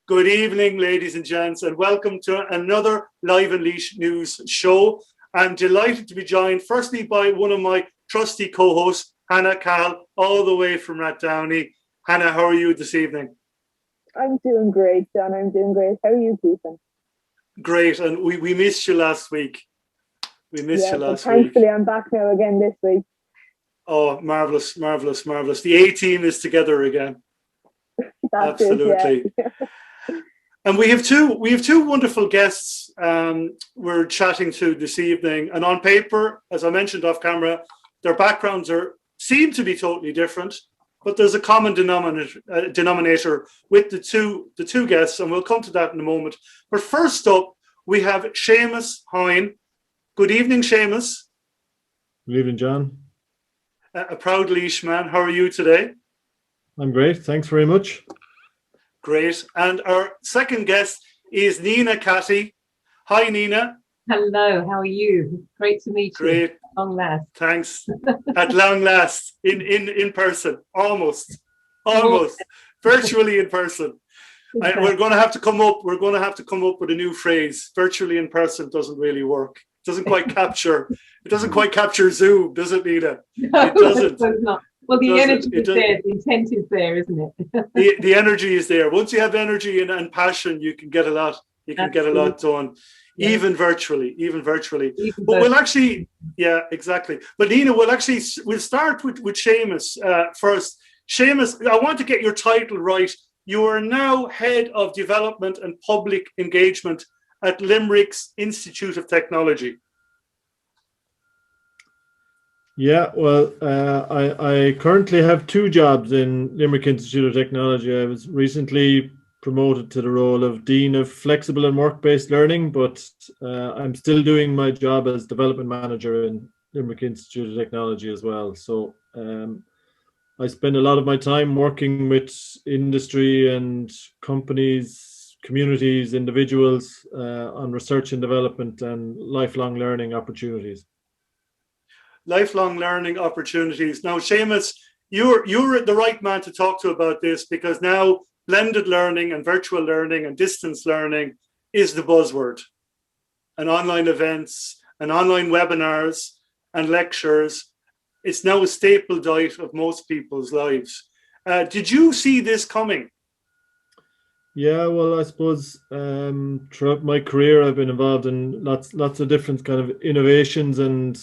Good evening, ladies and gents, and welcome to another Live and Leash News show. I'm delighted to be joined firstly by one of my trusty co-hosts, Hannah Cal, all the way from Rathdowney. Hannah, how are you this evening? I'm doing great, John. I'm doing great. How are you keeping? Great, and we missed you last week. We missed you last week. Thankfully, I'm back now again this week. Oh, marvellous, marvellous, marvellous. The A-team is together again. Absolutely. Yeah. And we have two wonderful guests we're chatting to this evening. And on paper, as I mentioned off camera, their backgrounds seem to be totally different, but there's a common denominator with the two guests, and we'll come to that in a moment. But first up, we have Seamus Hoyne. Good evening, Seamus. Good evening, John. A proud leash man. How are you today? I'm great. Thanks very much. Great. And our second guest is Nina Kati. Hi, Nina. Hello, how are you? Great to meet you. Great. At long last. Thanks. At long last, in person, almost, virtually in person. We're going to have to come up. We're going to have to come up with a new phrase. Virtually in person doesn't really work. It doesn't quite capture. It doesn't quite capture Zoom, does it, Nina? No, it doesn't. Not. Well, the energy is there. The intent is there, isn't it? The energy is there. Once you have energy and passion, you can get a lot. You can get a lot done, even virtually. But we'll actually, yeah, exactly. But Nina, we'll start with Seamus first. Seamus, I want to get your title right. You are now Head of Development and Public Engagement at Limerick's Institute of Technology. Yeah, well, I currently have two jobs in Limerick Institute of Technology. I was recently promoted to the role of Dean of Flexible and Work-Based Learning, but I'm still doing my job as Development Manager in Limerick Institute of Technology as well. So I spend a lot of my time working with industry and companies, communities, individuals on research and development and lifelong learning opportunities. Lifelong learning opportunities. Now, Seamus, you're the right man to talk to about this, because now blended learning and virtual learning and distance learning is the buzzword. And online events and online webinars and lectures, it's now a staple diet of most people's lives. Did you see this coming? Yeah, well, I suppose throughout my career, I've been involved in lots of different kind of innovations and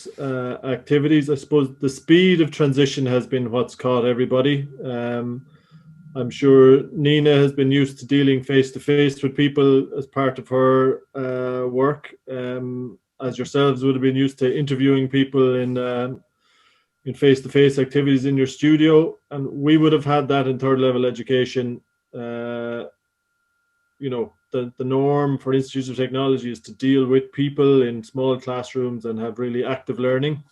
activities. I suppose the speed of transition has been what's caught everybody. I'm sure Nina has been used to dealing face to face with people as part of her work, as yourselves would have been used to interviewing people in face to face activities in your studio, and we would have had that in third level education. The norm for institutes of technology is to deal with people in small classrooms and have really active learning.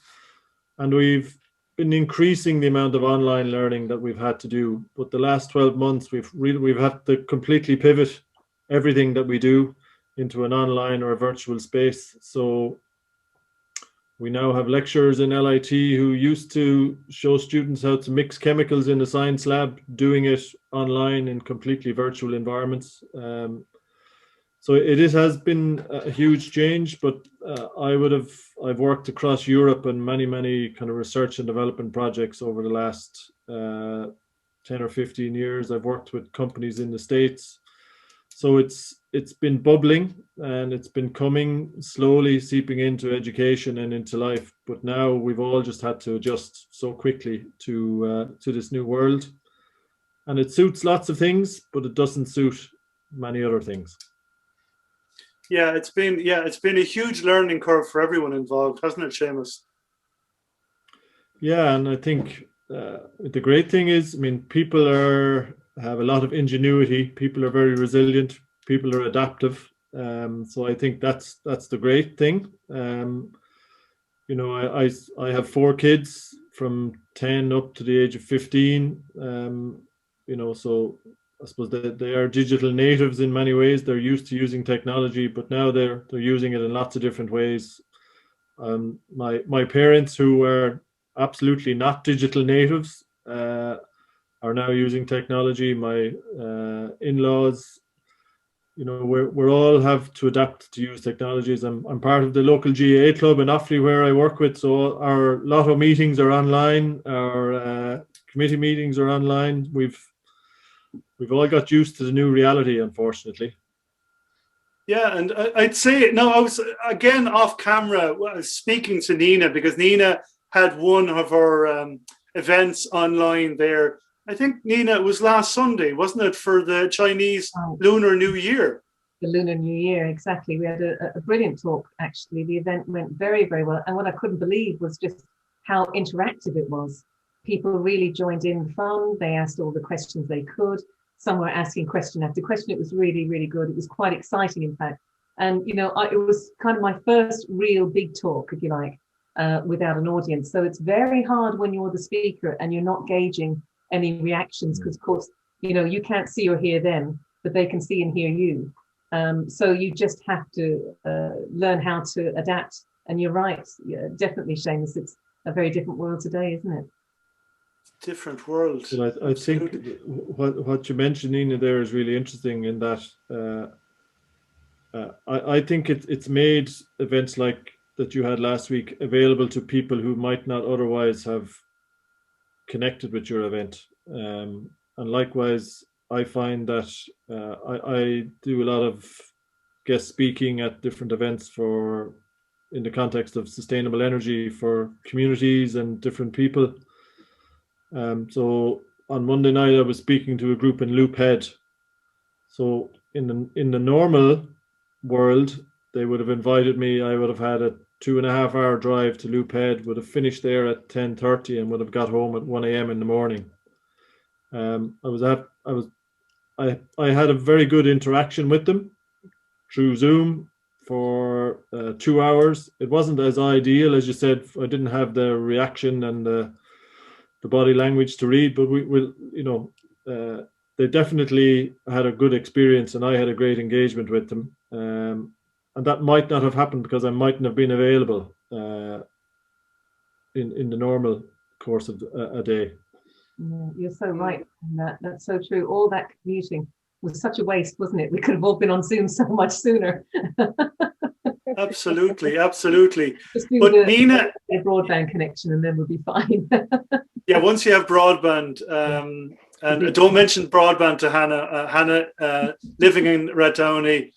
And we've been increasing the amount of online learning that we've had to do. But the last 12 months, we've had to completely pivot everything that we do into an online or a virtual space. So we now have lecturers in LIT who used to show students how to mix chemicals in a science lab, doing it online in completely virtual environments. So it has been a huge change, but I've worked across Europe and many kind of research and development projects over the last 10 or 15 years. I've worked with companies in the States. So it's been bubbling and it's been coming slowly, seeping into education and into life. But now we've all just had to adjust so quickly to this new world. And it suits lots of things, but it doesn't suit many other things. Yeah, it's been a huge learning curve for everyone involved, hasn't it, Seamus? Yeah, and I think the great thing is, I mean, people have a lot of ingenuity. People are very resilient. People are adaptive. So I think that's the great thing. I have 4 kids from 10 up to the age of 15. So I suppose they are digital natives in many ways. They're used to using technology, but now they're using it in lots of different ways. My parents, who were absolutely not digital natives, are now using technology. My in-laws we're all have to adapt to use technologies. I'm part of the local GAA club in Offaly where I work with, so our lotto meetings are online, our committee meetings are online. We've all got used to the new reality, unfortunately. Yeah, and I'd say, no, I was again off camera speaking to Nina, because Nina had one of her events online there. I think, Nina, it was last Sunday, wasn't it, for the Chinese Lunar New Year? The Lunar New Year, exactly. We had a brilliant talk, actually. The event went very, very well. And what I couldn't believe was just how interactive it was. People really joined in the fun. They asked all the questions they could. Some were asking question after question. It was really, really good. It was quite exciting, in fact. And, it was kind of my first real big talk, if you like, without an audience. So it's very hard when you're the speaker and you're not gauging any reactions, because of course you can't see or hear them, but they can see and hear you. So you just have to learn how to adapt. And you're right, definitely, Seamus, it's a very different world today, isn't it? Different world. Well, I think what you mentioned, Nina, there is really interesting in that I think it's made events like that you had last week available to people who might not otherwise have connected with your event, and likewise I find that I do a lot of guest speaking at different events in the context of sustainable energy for communities and different people. So on Monday night I was speaking to a group in Loophead. So in the normal world they would have invited me. I would have had a 2.5-hour drive to Loophead, would have finished there at 10:30 and would have got home at 1 a.m. in the morning. I had a very good interaction with them through Zoom for 2 hours. It wasn't as ideal as you said. I didn't have the reaction and the body language to read, but they definitely had a good experience, and I had a great engagement with them. And that might not have happened because I mightn't have been available in the normal course of a day. Yeah, you're so right on that. That's so true. All that commuting was such a waste, wasn't it? We could have all been on Zoom so much sooner. Absolutely. But Nina, a broadband connection, and then we'll be fine. Yeah, once you have broadband, and don't mention broadband to Hannah. Hannah, living in Rathdowney,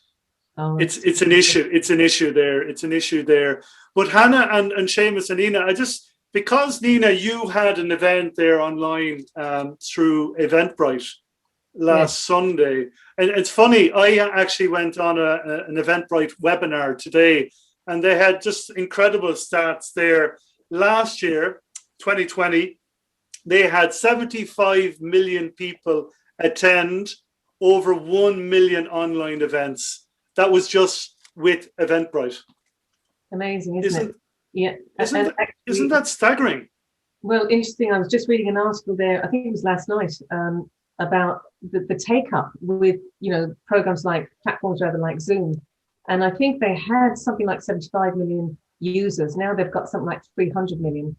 it's an issue. It's an issue there. But Hannah and Seamus and Nina, because Nina, you had an event there online through Eventbrite last Sunday. And it's funny, I actually went on an Eventbrite webinar today, and they had just incredible stats there. Last year, 2020, they had 75 million people attend over 1 million online events. That was just with Eventbrite. Amazing, isn't it? Yeah. Isn't that staggering? Well, interesting. I was just reading an article there, I think it was last night, about the take-up with, programs platforms like Zoom. And I think they had something like 75 million users. Now they've got something like 300 million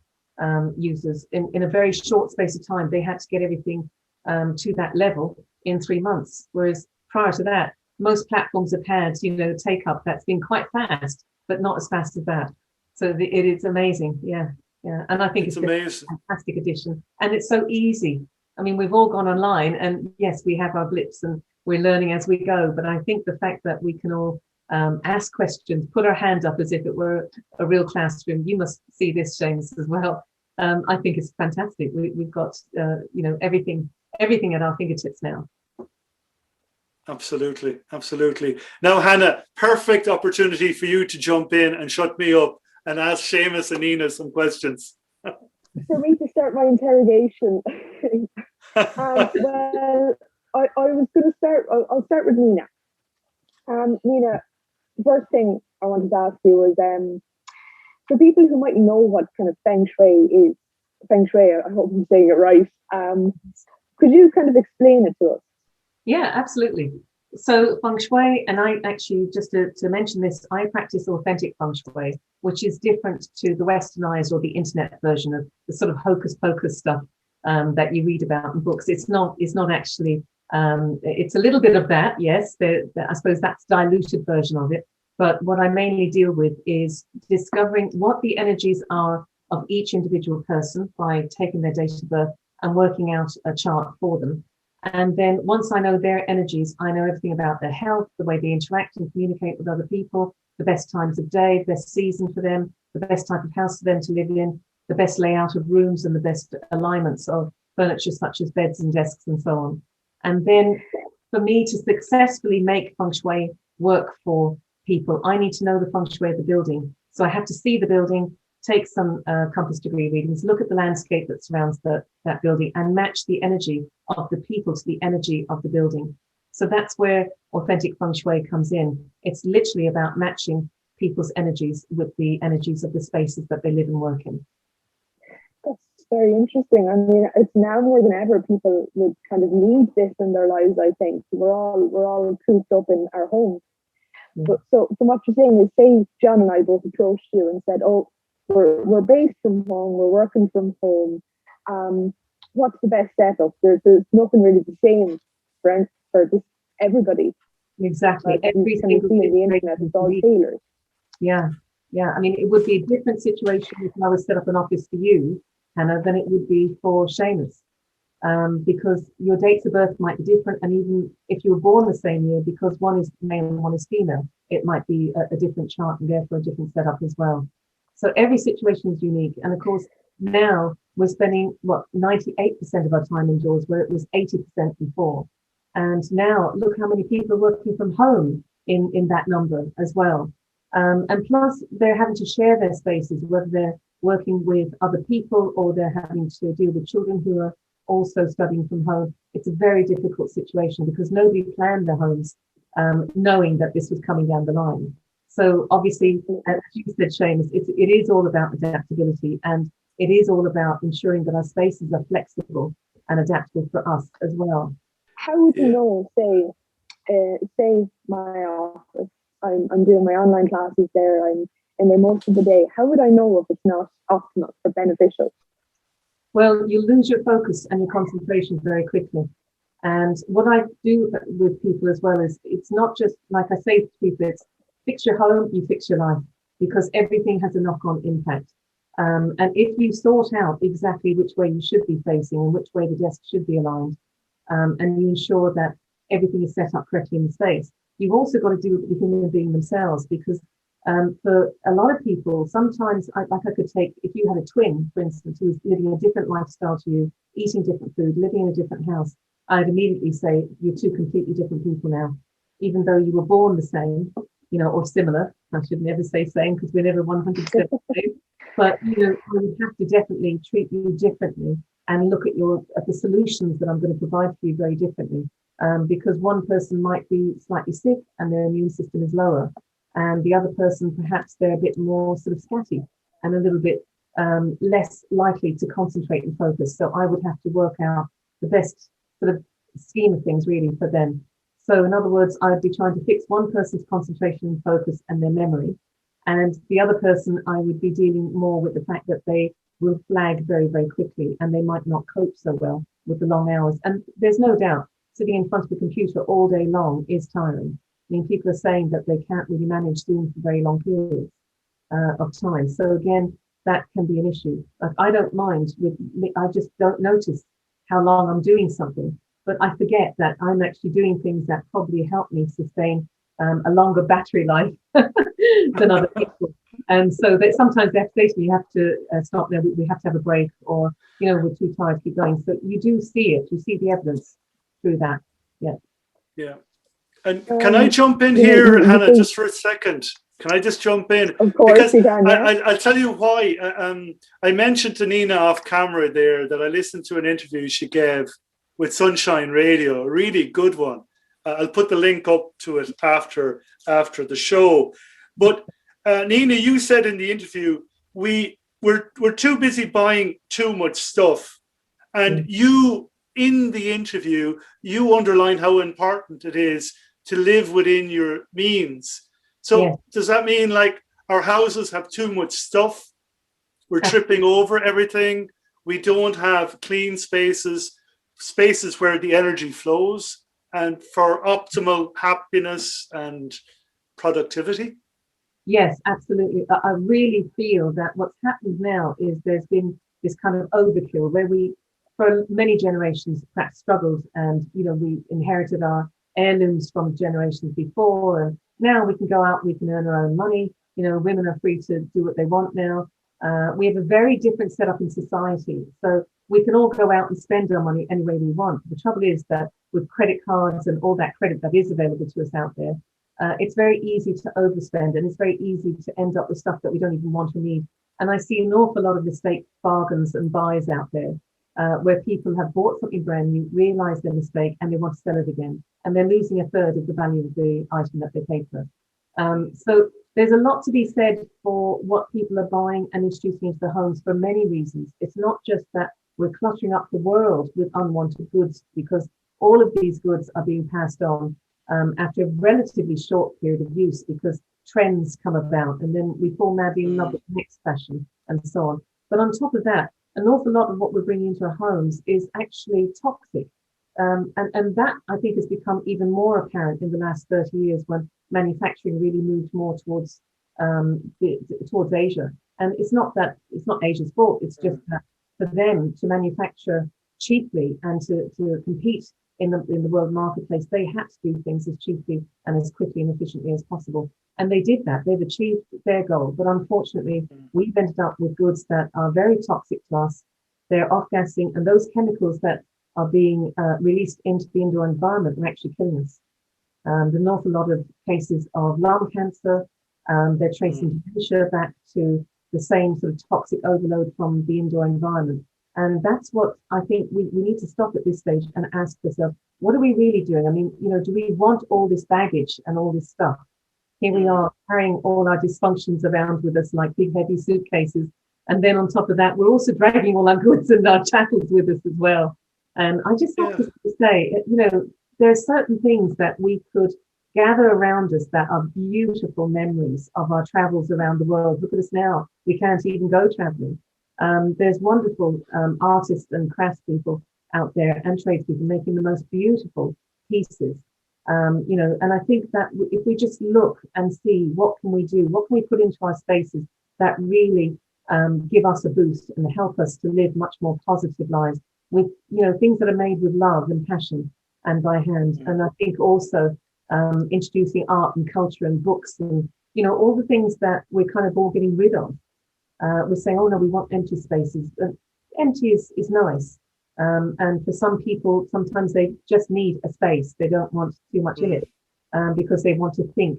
users in a very short space of time. They had to get everything to that level in 3 months. Whereas prior to that, most platforms have had, take up that's been quite fast, but not as fast as that. So it is amazing. Yeah. And I think it's amazing. A fantastic addition. And it's so easy. I mean, we've all gone online, and yes, we have our blips and we're learning as we go. But I think the fact that we can all ask questions, put our hand up as if it were a real classroom. You must see this, Seamus, as well. I think it's fantastic. We've got, everything at our fingertips now. Absolutely. Now, Hannah, perfect opportunity for you to jump in and shut me up and ask Seamus and Nina some questions. For me to start my interrogation. Well, I was going to start. I'll start with Nina. Nina, the first thing I wanted to ask you was, for people who might know what kind of Feng Shui is, Feng Shui, I hope I'm saying it right. Could you kind of explain it to us? Yeah, absolutely. So Feng Shui, and I actually, just to mention this, I practice authentic Feng Shui, which is different to the westernized or the internet version of the sort of hocus pocus stuff that you read about in books. It's not actually It's a little bit of that, yes. I suppose that's diluted version of it. But what I mainly deal with is discovering what the energies are of each individual person by taking their date of birth and working out a chart for them. And then once I know their energies, I know everything about their health, the way they interact and communicate with other people, the best times of day, the best season for them, the best type of house for them to live in, the best layout of rooms and the best alignments of furniture such as beds and desks and so on. And then for me to successfully make Feng Shui work for people, I need to know the Feng Shui of the building. So I have to see the building, take some compass degree readings, look at the landscape that surrounds that building and match the energy of the people to the energy of the building. So that's where authentic Feng Shui comes in. It's literally about matching people's energies with the energies of the spaces that they live and work in. That's very interesting. I mean, it's now more than ever people would kind of need this in their lives. I think we're all cooped up in our homes. But so from what you're saying is, say John and I both approached you and said, "Oh, we're based from home, we're working from home. What's the best setup?" There's nothing really the same for just everybody. Exactly. You can see on the internet, it's all tailored. Yeah. I mean, it would be a different situation if I was set up an office for you, Hannah, than it would be for Seamus. Because your dates of birth might be different, and even if you were born the same year, because one is male and one is female, it might be a different chart and therefore a different setup as well. So every situation is unique. And of course, now we're spending 98% of our time indoors, where it was 80% before. And now look how many people are working from home in that number as well. And plus they're having to share their spaces, whether they're working with other people or they're having to deal with children who are also studying from home. It's a very difficult situation because nobody planned their homes knowing that this was coming down the line. So obviously, as you said, Seamus, it is all about adaptability, and it is all about ensuring that our spaces are flexible and adaptable for us as well. How would you know, say my office, I'm doing my online classes there, I'm in there most of the day. How would I know if it's not optimal or beneficial? Well, you lose your focus and your concentration very quickly. And what I do with people as well is, it's not just, like I say to people, it's fix your home, you fix your life, because everything has a knock-on impact. And if you sort out exactly which way you should be facing and which way the desk should be aligned, and you ensure that everything is set up correctly in the space, you've also got to do it with the human being themselves, because for a lot of people, sometimes, I could take, if you had a twin, for instance, who was living a different lifestyle to you, eating different food, living in a different house, I'd immediately say, you're two completely different people now, even though you were born the same, or similar. I should never say same, because we're never 100% the same. But, I would have to definitely treat you differently and look at the solutions that I'm going to provide for you very differently. Because one person might be slightly sick and their immune system is lower, and the other person, perhaps they're a bit more sort of scatty and a little bit less likely to concentrate and focus. So I would have to work out the best sort of scheme of things really for them. So in other words, I'd be trying to fix one person's concentration and focus and their memory. And the other person, I would be dealing more with the fact that they will flag very, very quickly, and they might not cope so well with the long hours. And there's no doubt, sitting in front of a computer all day long is tiring. I mean, people are saying that they can't really manage Zoom for very long periods of time. So again, that can be an issue. But I don't mind. I just don't notice how long I'm doing something. But I forget that I'm actually doing things that probably help me sustain a longer battery life than other people. And so that sometimes they have to say to me, you have to stop there, we have to have a break, or, we're too tired to keep going. So you do see it, you see the evidence through that. Yeah. And can I jump in here, Hannah, just for a second? Can I just jump in? Of course, because you can, yeah. I'll tell you why. I mentioned to Nina off camera there that I listened to an interview she gave with Sunshine Radio, a really good one. I'll put the link up to it after the show. But Nina, you said in the interview, we're too busy buying too much stuff. And you, in the interview, you underline how important it is to live within your means. So does that mean like our houses have too much stuff? We're tripping over everything. We don't have clean spaces where the energy flows. and for optimal happiness and productivity? Yes, absolutely. I really feel that what's happened now is there's been this kind of overkill where we, for many generations, perhaps struggled, and we inherited our heirlooms from generations before, and now we can go out, we can earn our own money. Women are free to do what they want now. We have a very different setup in society, so we can all go out and spend our money any way we want. The trouble is that with credit cards and all that credit that is available to us out there, it's very easy to overspend, and it's very easy to end up with stuff that we don't even want or need. And I see an awful lot of mistake bargains and buys out there, where people have bought something brand new, realize their mistake, and they want to sell it again. And they're losing a third of the value of the item that they paid for. So there's a lot to be said for what people are buying and introducing into their homes for many reasons. It's not just that we're cluttering up the world with unwanted goods, because all of these goods are being passed on after a relatively short period of use, because trends come about and then we fall madly in love with the next fashion and so on. But on top of that, an awful lot of what we're bringing into our homes is actually toxic. And that, I think, has become even more apparent in the last 30 years when manufacturing really moved more towards Asia. And it's not Asia's fault. It's just that for them to manufacture cheaply and to compete in the world marketplace, they had to do things as cheaply and as quickly and efficiently as possible. And they did that. They've achieved their goal. But unfortunately, we've ended up with goods that are very toxic to us. They're off-gassing, and those chemicals that are being released into the indoor environment are actually killing us. There's an awful lot of cases of lung cancer. They're tracing dementia back to the same sort of toxic overload from the indoor environment. And that's what I think we need to stop at this stage and ask ourselves, what are we really doing? I mean, do we want all this baggage and all this stuff? Here we are carrying all our dysfunctions around with us like big, heavy suitcases. And then on top of that, we're also dragging all our goods and our chattels with us as well. And I just have to say, there are certain things that we could gather around us that are beautiful memories of our travels around the world. Look at us now. We can't even go traveling. There's wonderful artists and craftspeople out there and tradespeople making the most beautiful pieces. And I think that if we just look and see what can we do, what can we put into our spaces that really give us a boost and help us to live much more positive lives with, things that are made with love and passion and by hand. And I think also introducing art and culture and books and, all the things that we're kind of all getting rid of. We're saying, oh no, we want empty spaces. And empty is nice. And for some people, sometimes they just need a space. They don't want too much in it because they want to think.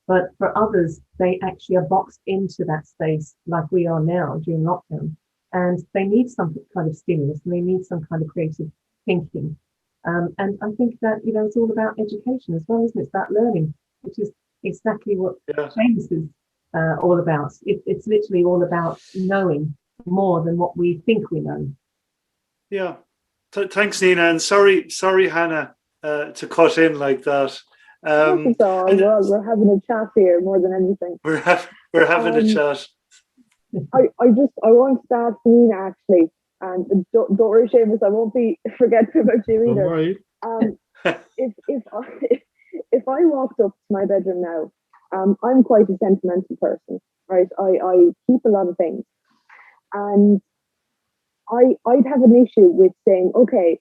But for others, they actually are boxed into that space like we are now during lockdown. And they need some kind of stimulus and they need some kind of creative thinking. And I think that, it's all about education as well, isn't it? It's about learning, which is exactly what James is all about. It's literally all about knowing more than what we think we know. Yeah. Thanks, Nina. And sorry, Hannah, to cut in like that. We're having a chat here more than anything. We're having a chat. I want to ask Nina actually, and don't worry, Seamus, I won't be forgetful about you either. Don't worry. If I walked up to my bedroom now, I'm quite a sentimental person, right? I keep a lot of things, and I'd have an issue with saying, okay,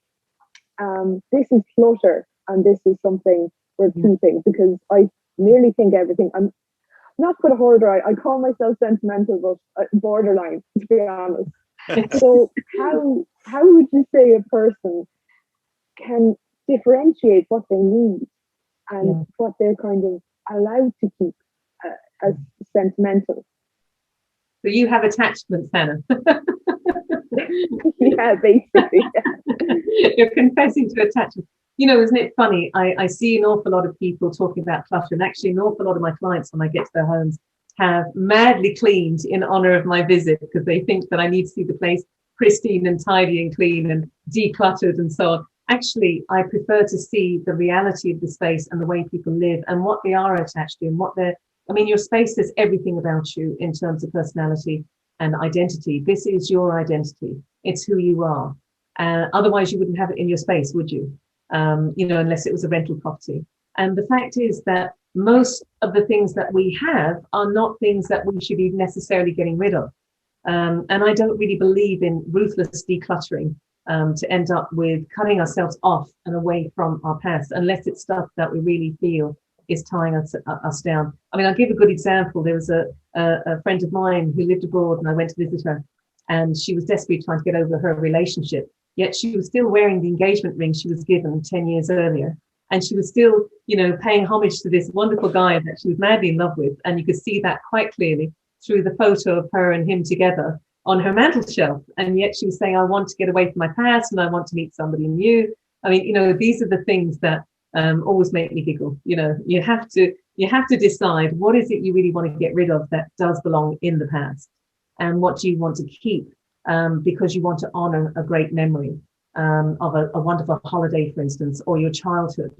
this is clutter and this is something we're keeping, because I nearly think everything. I'm not quite a hoarder. I call myself sentimental, but borderline, to be honest. So how would you say a person can differentiate what they need and what they're kind of allowed to keep as sentimental? So you have attachments, Hannah. Yeah, basically. You're confessing to attachment. Isn't it funny? I see an awful lot of people talking about clutter, and actually an awful lot of my clients, when I get to their homes, have madly cleaned in honor of my visit, because they think that I need to see the place pristine and tidy and clean and decluttered and so on. Actually, I prefer to see the reality of the space and the way people live and what they are attached to and your space says everything about you in terms of personality and identity. This is your identity. It's who you are. Otherwise, you wouldn't have it in your space, would you? unless it was a rental property. And the fact is that most of the things that we have are not things that we should be necessarily getting rid of. And I don't really believe in ruthless decluttering to end up with cutting ourselves off and away from our past, unless it's stuff that we really feel is tying us down. I mean, I'll give a good example. There was a friend of mine who lived abroad, and I went to visit her, and she was desperately trying to get over her relationship, yet she was still wearing the engagement ring she was given 10 years earlier. And she was still, paying homage to this wonderful guy that she was madly in love with. And you could see that quite clearly through the photo of her and him together on her mantel shelf. And yet she was saying, I want to get away from my past and I want to meet somebody new. I mean, these are the things that always make me giggle. You have to decide what is it you really want to get rid of that does belong in the past, and what do you want to keep because you want to honor a great memory of a wonderful holiday, for instance, or your childhood,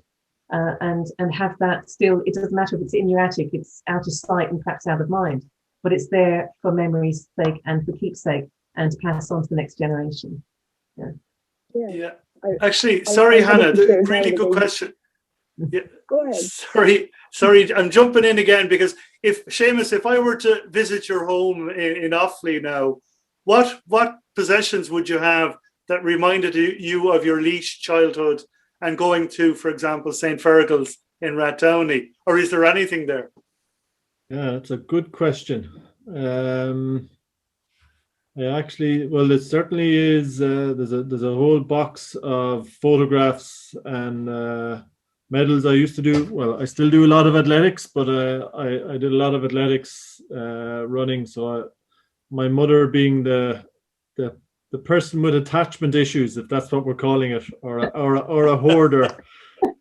and have that still. It doesn't matter if it's in your attic, it's out of sight and perhaps out of mind, but it's there for memory's sake and for keepsake, and to pass on to the next generation. Yeah. Actually, sorry, Hannah, really good question. Yeah. Go ahead. Sorry, I'm jumping in again because Seamus, if I were to visit your home in Offaly now, what possessions would you have that reminded you of your Laois childhood and going to, for example, St. Fergal's in Rathdowney? Or is there anything there? Yeah, that's a good question. It certainly is. There's a whole box of photographs and medals. I used to do, well, I still do a lot of athletics, but I did a lot of athletics running. So my mother being the person with attachment issues, if that's what we're calling it, or a hoarder,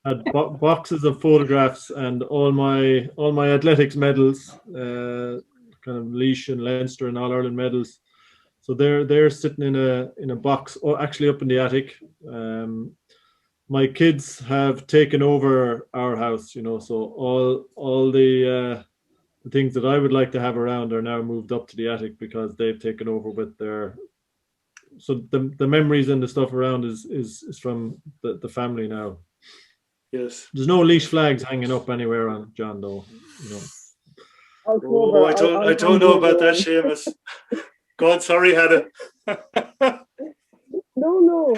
had boxes of photographs and all my athletics medals, kind of Laois and Leinster and All Ireland medals. So they're sitting in a box, or actually up in the attic. My kids have taken over our house, so all the things that I would like to have around are now moved up to the attic because they've taken over with their. So the memories and the stuff around is from the family now. Yes. There's no Laois flags hanging up anywhere on John, though. Oh, I don't know about that, Seamus. God, sorry, Hannah. No.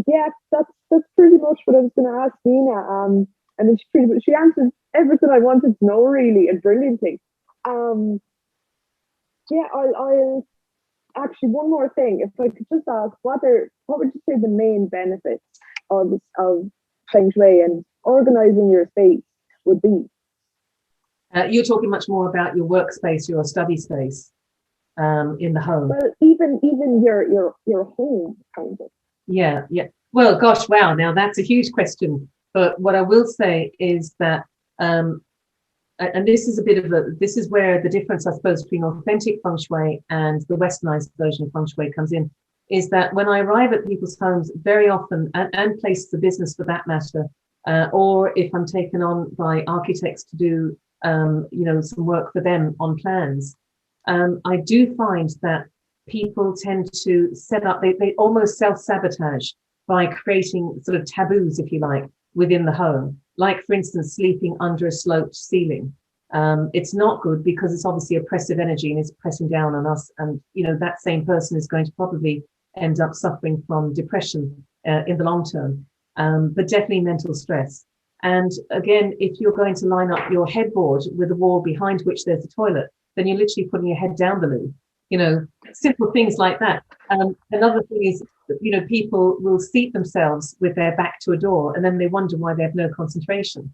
Yeah, that's pretty much what I was going to ask Nina. I mean, she answered everything I wanted to know, really, and brilliantly. Yeah, I'll actually, one more thing. If I could just ask, what would you say the main benefits of Feng Shui and organizing your space would be? You're talking much more about your workspace, your study space in the home. Well, even your home, kind of. Yeah. Well, gosh, wow. Now that's a huge question. But what I will say is that, and this is where the difference, I suppose, between authentic Feng Shui and the westernized version of Feng Shui comes in, is that when I arrive at people's homes, very often, and places of business for that matter, or if I'm taken on by architects to do, some work for them on plans, I do find that people tend to set up, they almost self-sabotage by creating sort of taboos, if you like, within the home. Like, for instance, sleeping under a sloped ceiling. It's not good because it's obviously oppressive energy and it's pressing down on us. And, that same person is going to probably end up suffering from depression in the long term, but definitely mental stress. And again, if you're going to line up your headboard with a wall behind which there's a toilet, then you're literally putting your head down the loo. Simple things like that. Another thing is, people will seat themselves with their back to a door and then they wonder why they have no concentration.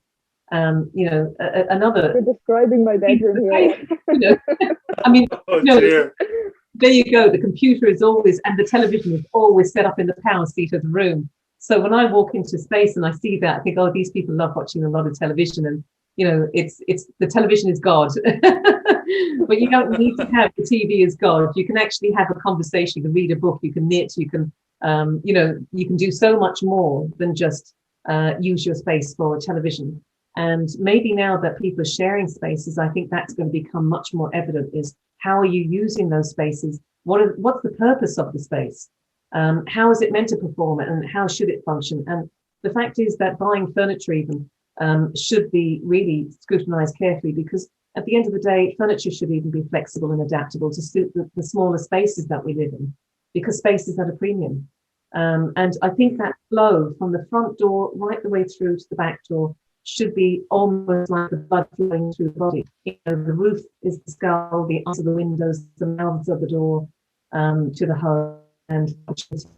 Another. You're describing my bedroom here. I mean, dear. There you go. The computer is always, and the television is always set up in the power seat of the room. So when I walk into space and I see that, I think, oh, these people love watching a lot of television, and it's the television is God. But you don't need to have the TV as God. You can actually have a conversation. You can read a book. You can knit. You can, you can do so much more than just use your space for television. And maybe now that people are sharing spaces, I think that's going to become much more evident. Is how are you using those spaces? What's the purpose of the space? How is it meant to perform, and how should it function? And the fact is that buying furniture even should be really scrutinized carefully, because at the end of the day, furniture should even be flexible and adaptable to suit the smaller spaces that we live in, because space is at a premium. And I think that flow from the front door right the way through to the back door should be almost like the blood flowing through the body. You know, the roof is the skull, the eyes are the windows, the mouths of the door to the home, and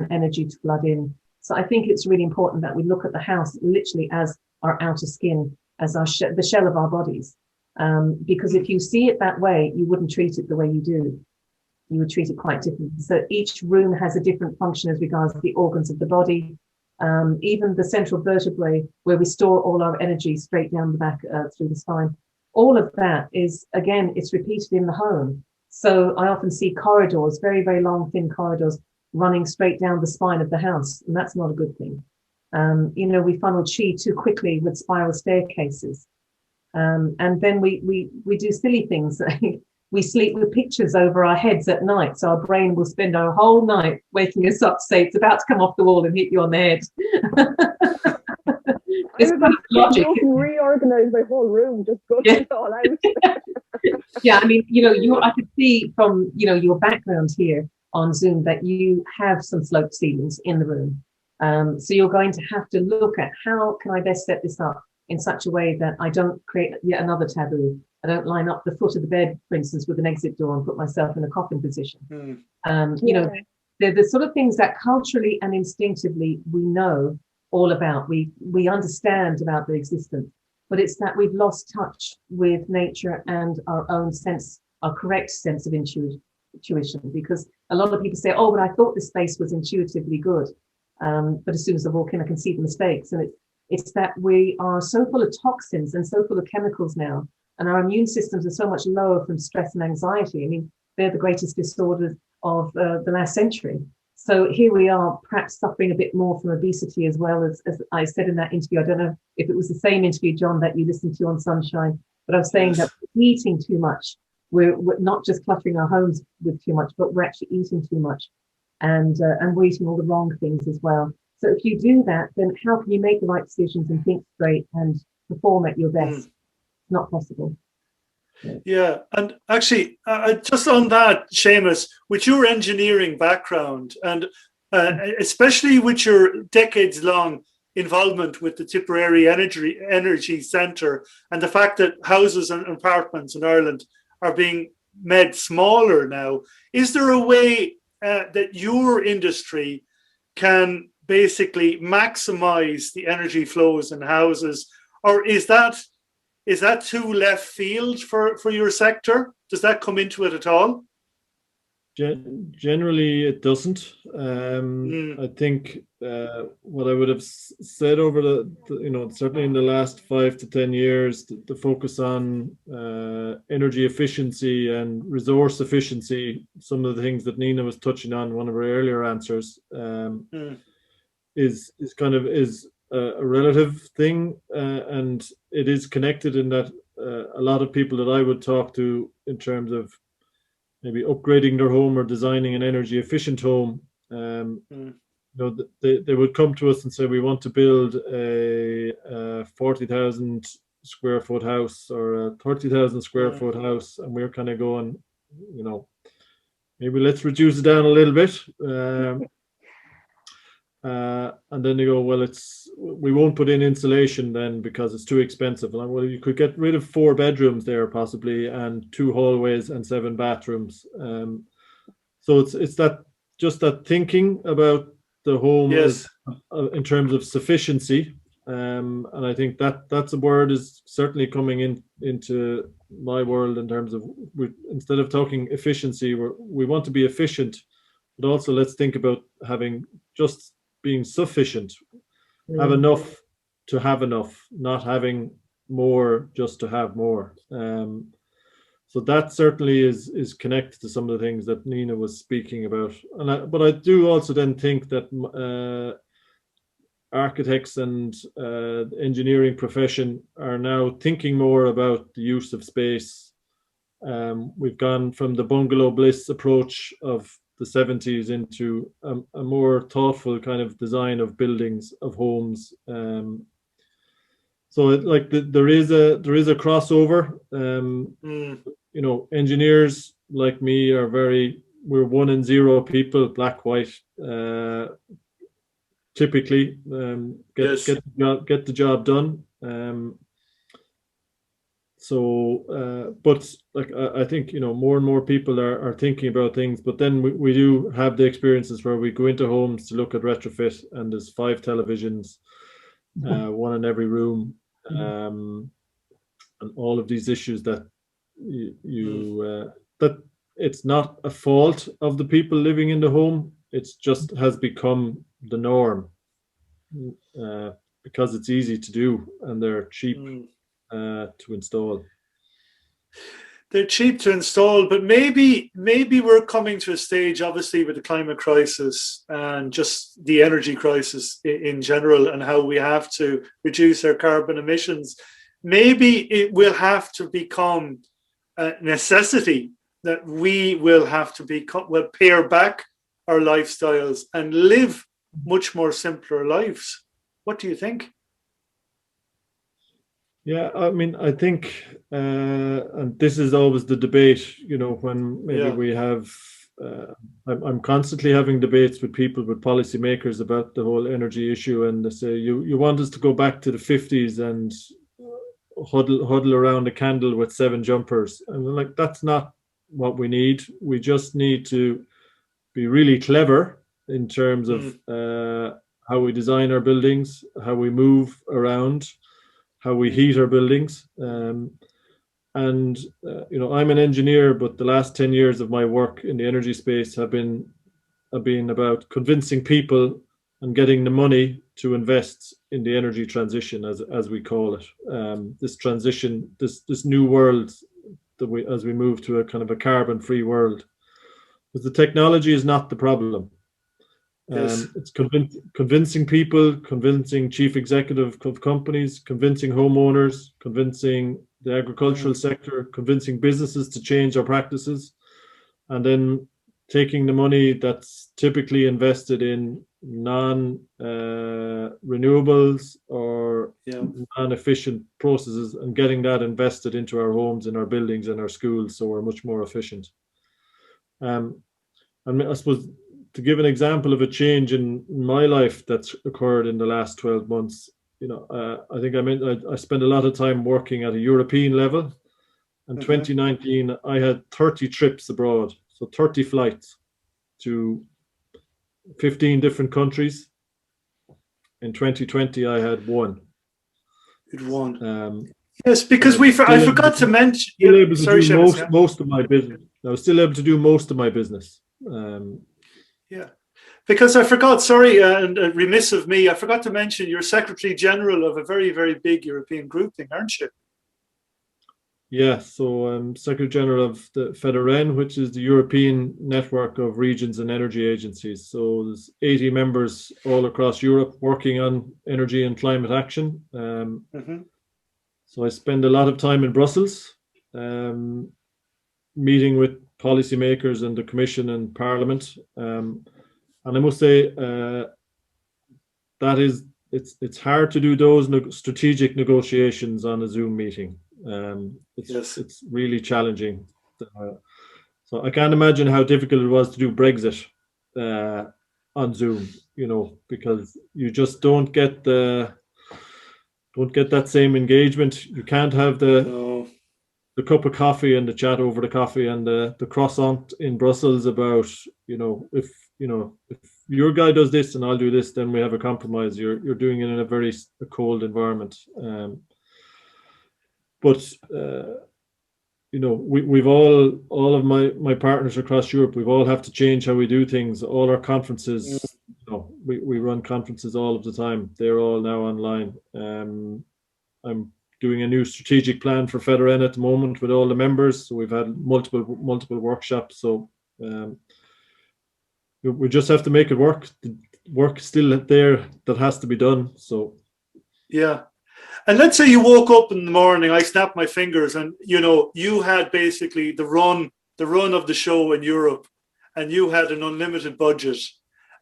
energy to flood in. So I think it's really important that we look at the house literally as our outer skin, as our the shell of our bodies. Because if you see it that way, you wouldn't treat it the way you do. You would treat it quite differently. So each room has a different function as regards the organs of the body. Even the central vertebrae, where we store all our energy straight down the back through the spine. All of that is, again, it's repeated in the home. So I often see corridors, very, very long, thin corridors, running straight down the spine of the house, and that's not a good thing. You know, we funnel chi too quickly with spiral staircases. And then we do silly things. We sleep with pictures over our heads at night, so our brain will spend our whole night waking us up to say it's about to come off the wall and hit you on the head. It's kind of logic. I can reorganize my whole room, just go it all out. Yeah, I mean, you know, I could see from, you know, your background here on Zoom that you have some sloped ceilings in the room. So you're going to have to look at how can I best set this up in such a way that I don't create yet another taboo. I don't line up the foot of the bed, for instance, with an exit door and put myself in a coffin position. You know, they're the sort of things that culturally and instinctively we know all about. We understand about their existence, but it's that we've lost touch with nature and our own sense, our correct sense of intuition. Because a lot of people say, oh, but I thought this space was intuitively good. But as soon as I walk in, I can see the mistakes. And it's that we are so full of toxins and so full of chemicals now, and our immune systems are so much lower from stress and anxiety. I mean, they're the greatest disorders of the last century. So here we are, perhaps suffering a bit more from obesity as well, as I said in that interview. I don't know if it was the same interview, John, that you listened to on Sunshine, but I was saying that we're eating too much. We're not just cluttering our homes with too much, but we're actually eating too much. And we're eating all the wrong things as well. So if you do that, then how can you make the right decisions and think straight and perform at your best? Not possible. Yeah, and actually, just on that, Seamus, with your engineering background and especially with your decades-long involvement with the Tipperary Energy Centre and the fact that houses and apartments in Ireland are being made smaller now, is there a way that your industry can basically maximize the energy flows in houses, or is that too left field for your sector? Does that come into it at all? Generally, it doesn't. I think what I would have said over the you know, certainly in the last 5 to 10 years, the focus on energy efficiency and resource efficiency, some of the things that Nina was touching on in one of her earlier answers, is a relative thing, and it is connected in that a lot of people that I would talk to in terms of maybe upgrading their home or designing an energy efficient home, you know, they would come to us and say, we want to build a 40,000 square foot house or a 30,000 square foot house, and we're kind of going, you know, maybe let's reduce it down a little bit. And then they go, well, we won't put in insulation then because it's too expensive. And well, you could get rid of 4 bedrooms there possibly, and 2 hallways and 7 bathrooms. So it's that thinking about the home in terms of sufficiency. And I think that's a word is certainly coming into my world in terms of, instead of talking efficiency, we want to be efficient, but also let's think about being sufficient, have enough to have enough, not having more just to have more. So that certainly is connected to some of the things that Nina was speaking about. But I do also then think that architects and engineering profession are now thinking more about the use of space. We've gone from the bungalow bliss approach of the 70s into a more thoughtful kind of design of buildings, of homes. So there is a crossover. Engineers like me we're 1 and 0 people, black, white, typically, get the job done. But I think, more and more people are thinking about things, but then we do have the experiences where we go into homes to look at retrofit, and there's 5 televisions, 1 in every room, and all of these issues that that it's not a fault of the people living in the home. It's just has become the norm, because it's easy to do and they're cheap to install. They're cheap to install, but maybe we're coming to a stage, obviously, with the climate crisis and just the energy crisis in general, and how we have to reduce our carbon emissions. Maybe it will have to become a necessity that we will have to pare back our lifestyles and live much more simpler lives. What do you think? Yeah, I mean, I think, and this is always the debate, when maybe we have, I'm constantly having debates with people, with policymakers, about the whole energy issue, and they say, you want us to go back to the 50s and huddle around a candle with 7 jumpers. And I'm like, that's not what we need. We just need to be really clever in terms of how we design our buildings, how we move around, how we heat our buildings. I'm an engineer, but the last 10 years of my work in the energy space have been about convincing people and getting the money to invest in the energy transition, as we call it. This transition, this new world that as we move to a kind of a carbon-free world. Because the technology is not the problem. It's convincing people, convincing chief executive of companies, convincing homeowners, convincing the agricultural sector, convincing businesses to change their practices, and then taking the money that's typically invested in non-renewables or non-efficient processes, and getting that invested into our homes and our buildings and our schools, so we're much more efficient. And I suppose, to give an example of a change in my life that's occurred in the last 12 months, I think I spent a lot of time working at a European level. In 2019, I had 30 trips abroad, so 30 flights to 15 different countries. In 2020, I had 1. Yes, because I forgot to mention. Most of my business. I was still able to do most of my business. Because I forgot, sorry, and remiss of me, I forgot to mention you're Secretary General of a very, very big European grouping, aren't you? Yeah, so I'm Secretary General of the FEDEREN, which is the European network of regions and energy agencies. So there's 80 members all across Europe working on energy and climate action. So I spend a lot of time in Brussels, meeting with policymakers and the Commission and Parliament. And I must say it's hard to do those strategic negotiations on a Zoom meeting. It's really challenging. So I can't imagine how difficult it was to do Brexit on Zoom, because you just don't get that same engagement. You can't have the cup of coffee and the chat over the coffee and the croissant in Brussels about, if your guy does this and I'll do this, then we have a compromise. You're doing it in a very cold environment. But we've all of my partners across Europe, we've all have to change how we do things. All our conferences, we run conferences all of the time. They're all now online. I'm doing a new strategic plan for FEDEREN at the moment with all the members. So we've had multiple workshops. So we just have to make it work. The work is still there that has to be done. So and let's say you woke up in the morning, I snapped my fingers, and you had basically the run of the show in Europe, and you had an unlimited budget,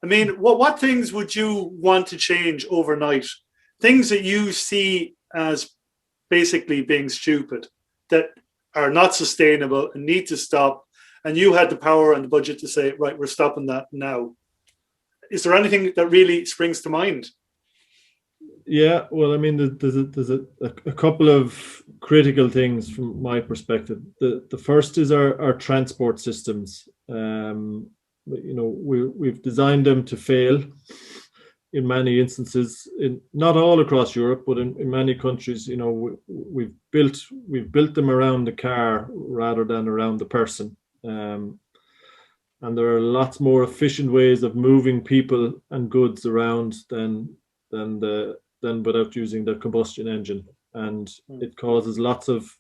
I mean, what things would you want to change overnight? Things that you see as basically being stupid, that are not sustainable and need to stop, and you had the power and the budget to say, right, we're stopping that now. Is there anything that really springs to mind? Yeah, well, I mean, there's a couple of critical things from my perspective. The first is our transport systems. We've designed them to fail in many instances, not all across Europe, but in many countries. We've built them around the car rather than around the person. And there are lots more efficient ways of moving people and goods around than without using the combustion engine. And it causes lots of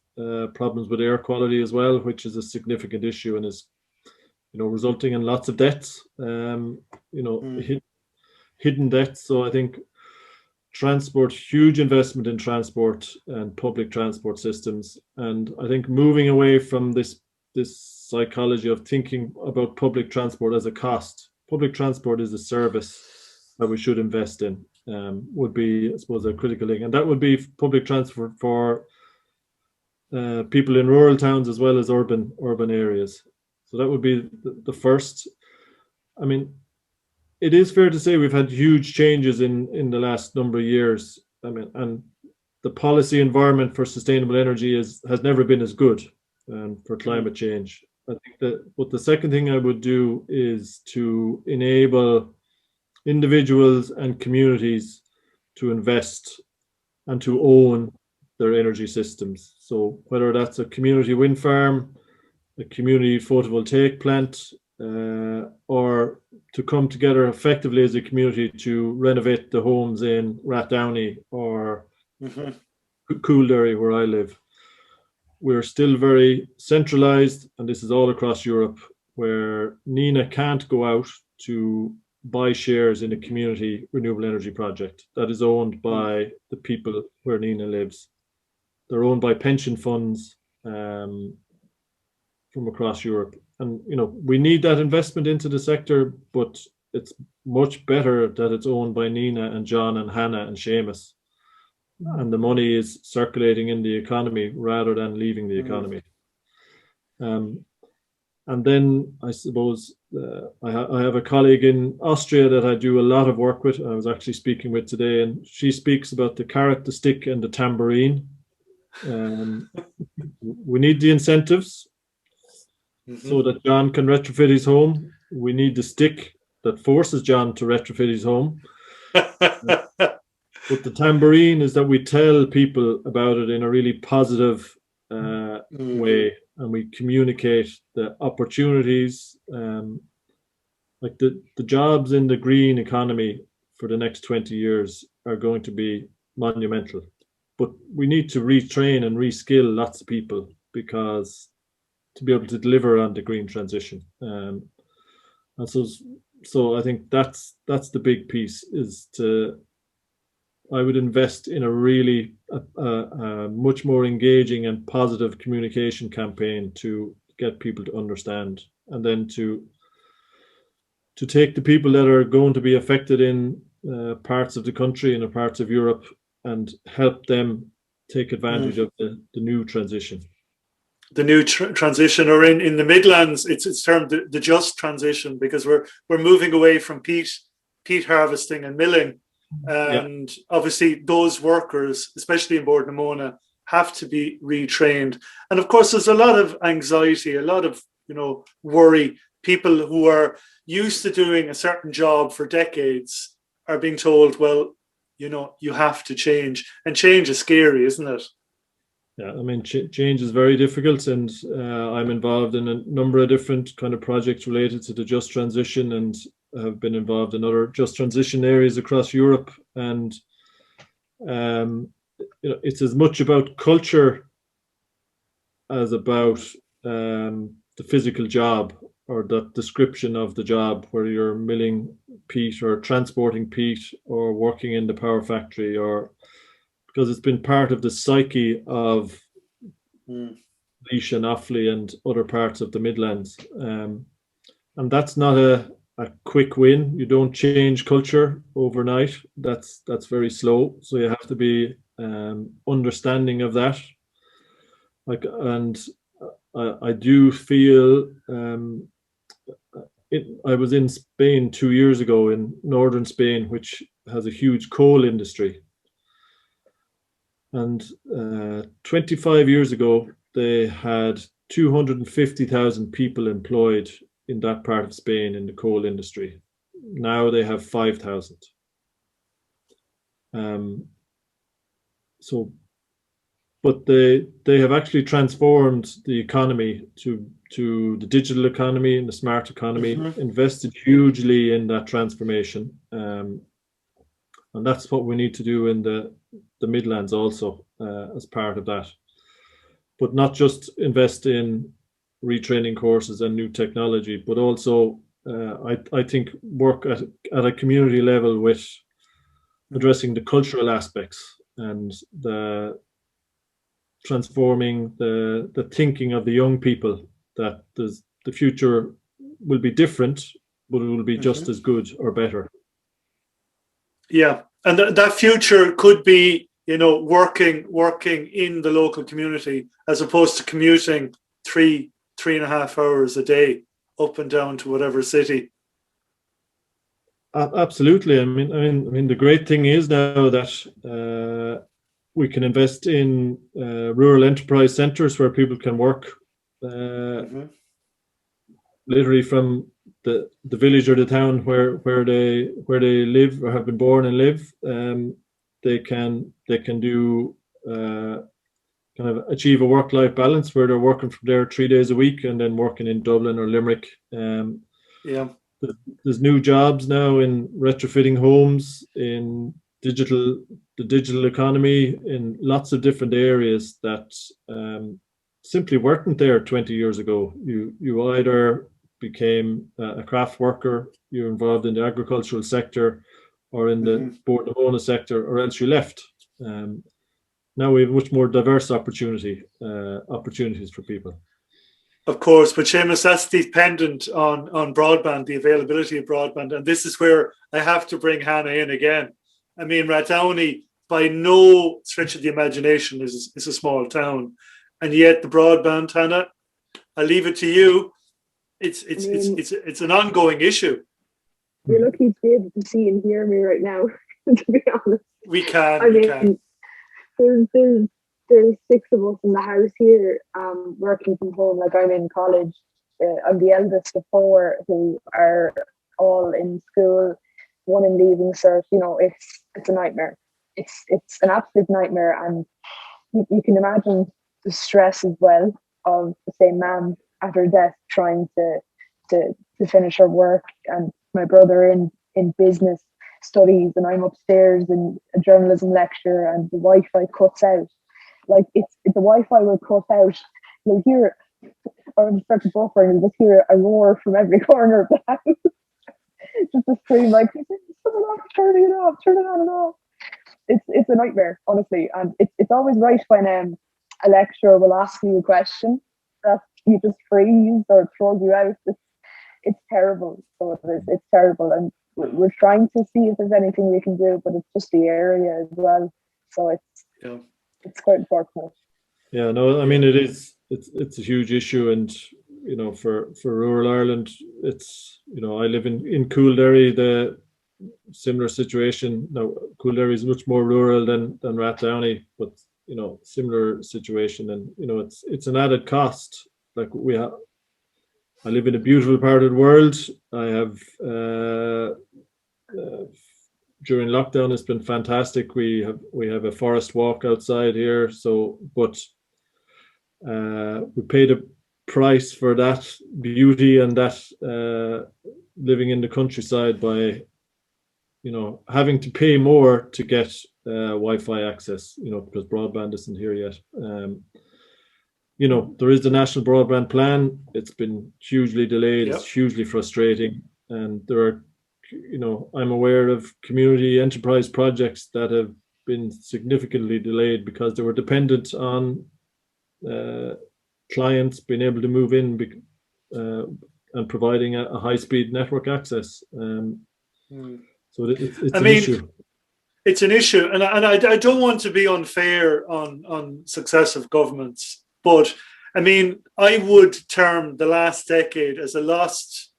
problems with air quality as well, which is a significant issue and is, resulting in lots of deaths, hidden deaths. So I think huge investment in transport and public transport systems. And I think moving away from this psychology of thinking about public transport as a cost. Public transport is a service that we should invest in, would be, I suppose, a critical thing. And that would be public transport for people in rural towns as well as urban areas. So that would be the first. I mean, it is fair to say we've had huge changes in the last number of years. I mean, and the policy environment for sustainable energy has never been as good for climate change. I think but the second thing I would do is to enable individuals and communities to invest and to own their energy systems. So whether that's a community wind farm, a community photovoltaic plant, or to come together effectively as a community to renovate the homes in Rathdowney or Coolderry, where I live. We're still very centralized, and this is all across Europe, where Nina can't go out to buy shares in a community renewable energy project that is owned by the people where Nina lives. They're owned by pension funds from across Europe. And, we need that investment into the sector, but it's much better that it's owned by Nina and John and Hannah and Seamus. And the money is circulating in the economy rather than leaving the economy. And then I suppose I have a colleague in Austria that I do a lot of work with. I was actually speaking with today, and she speaks about the carrot, the stick, and the tambourine. We need the incentives so that John can retrofit his home. We need the stick that forces John to retrofit his home. But the tambourine is that we tell people about it in a really positive way, and we communicate the opportunities, like the jobs in the green economy for the next 20 years are going to be monumental. But we need to retrain and reskill lots of people because to be able to deliver on the green transition. And so I think that's the big piece, is I would invest in a really much more engaging and positive communication campaign to get people to understand, and then to take the people that are going to be affected in parts of the country and parts of Europe and help them take advantage of the new transition. The new transition, or in the Midlands, it's termed the just transition, because we're moving away from peat harvesting and milling. And obviously those workers, especially in Bord-na-Mona, have to be retrained. And of course, there's a lot of anxiety, a lot of worry. People who are used to doing a certain job for decades are being told, well, you have to change. And change is scary, isn't it? Yeah, I mean, change is very difficult, and I'm involved in a number of different kind of projects related to the just transition, and have been involved in other just transition areas across Europe. And it's as much about culture as about the physical job, or that description of the job, where you're milling peat or transporting peat or working in the power factory, or because it's been part of the psyche of Laois and Offaly and other parts of the Midlands. and that's not a quick win. You don't change culture overnight. That's very slow. So you have to be understanding of that. Like, and I do feel I was in Spain 2 years ago, in northern Spain, which has a huge coal industry. And 25 years ago, they had 250,000 people employed in that part of Spain in the coal industry. Now they have 5,000. But they have actually transformed the economy to the digital economy and the smart economy, invested hugely in that transformation. And that's what we need to do in the Midlands also, as part of that. But not just invest in retraining courses and new technology, but also I think work at a community level with addressing the cultural aspects and the transforming the thinking of the young people, that the future will be different, but it will be just as good or better. Yeah, and that future could be, working in the local community as opposed to commuting 3.5 hours a day up and down to whatever city. Absolutely. I mean, the great thing is now that we can invest in rural enterprise centres where people can work literally from the village or the town where they live or have been born and live. They can do kind of achieve a work-life balance where they're working from there 3 days a week and then working in Dublin or Limerick. There's new jobs now in retrofitting homes, in the digital economy, in lots of different areas that simply weren't there 20 years ago. You either became a craft worker, you're involved in the agricultural sector or in the sport and bonus sector, or else you left. Now we have much more diverse opportunities for people. Of course, but Seamus, that's dependent on broadband, the availability of broadband. And this is where I have to bring Hannah in again. I mean, Rathdowney, by no stretch of the imagination, is a small town. And yet the broadband, Hannah, I'll leave it to you. It's an ongoing issue. You're lucky to be able to see and hear me right now, to be honest. We can. There's 6 of us in the house here, working from home. Like, I'm in college. I'm the eldest of 4 who are all in school. 1 in leaving cert. It's a nightmare. It's an absolute nightmare, and you can imagine the stress as well of the same mum at her desk trying to finish her work, and my brother in business studies, and I'm upstairs in a journalism lecture, and the Wi-Fi cuts out. Like, if the Wi-Fi will cut out, you'll hear, or it'll start to buffer, and you'll just hear a roar from every corner of the house. Just a scream like, turn it on and off. It's a nightmare, honestly, and it's always right when a lecturer will ask you a question that you just freeze or it throws you out. It's terrible. So it's terrible, and we're trying to see if there's anything we can do, but it's just the area as well. So it's quite unfortunate. Yeah, no, I mean, it's a huge issue, and for rural Ireland, it's I live in Coolderry, the similar situation. Now, Coolderry is much more rural than Rathdowney, but similar situation, and it's an added cost. Like, I live in a beautiful part of the world. I have during lockdown, it's been fantastic. We have a forest walk outside here. So, but we paid a price for that beauty and that living in the countryside by, having to pay more to get Wi-Fi access, because broadband isn't here yet. There is the National Broadband Plan. It's been hugely delayed. Yep. It's hugely frustrating. And there are, I'm aware of community enterprise projects that have been significantly delayed because they were dependent on clients being able to move in and providing a high-speed network access. So it's an issue. It's an issue, and I don't want to be unfair on successive governments, but I mean, I would term the last decade as a lost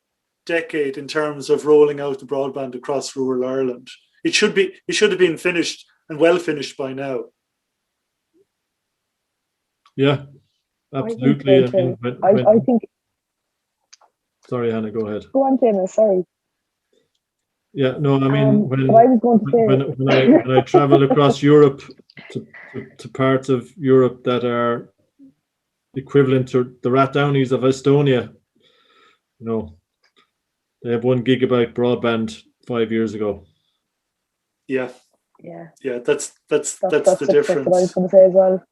decade in terms of rolling out the broadband across rural Ireland. It should have been finished and well finished by now. Yeah, absolutely. I think. Sorry, Hannah, go ahead. Go on, Seamus. Sorry. Yeah, no, I mean, when I travel across Europe to parts of Europe that are equivalent to the Rathdownys of Estonia, you know, they have 1 gigabyte broadband 5 years ago. Yeah. That's the difference. That's what I was going to say as well.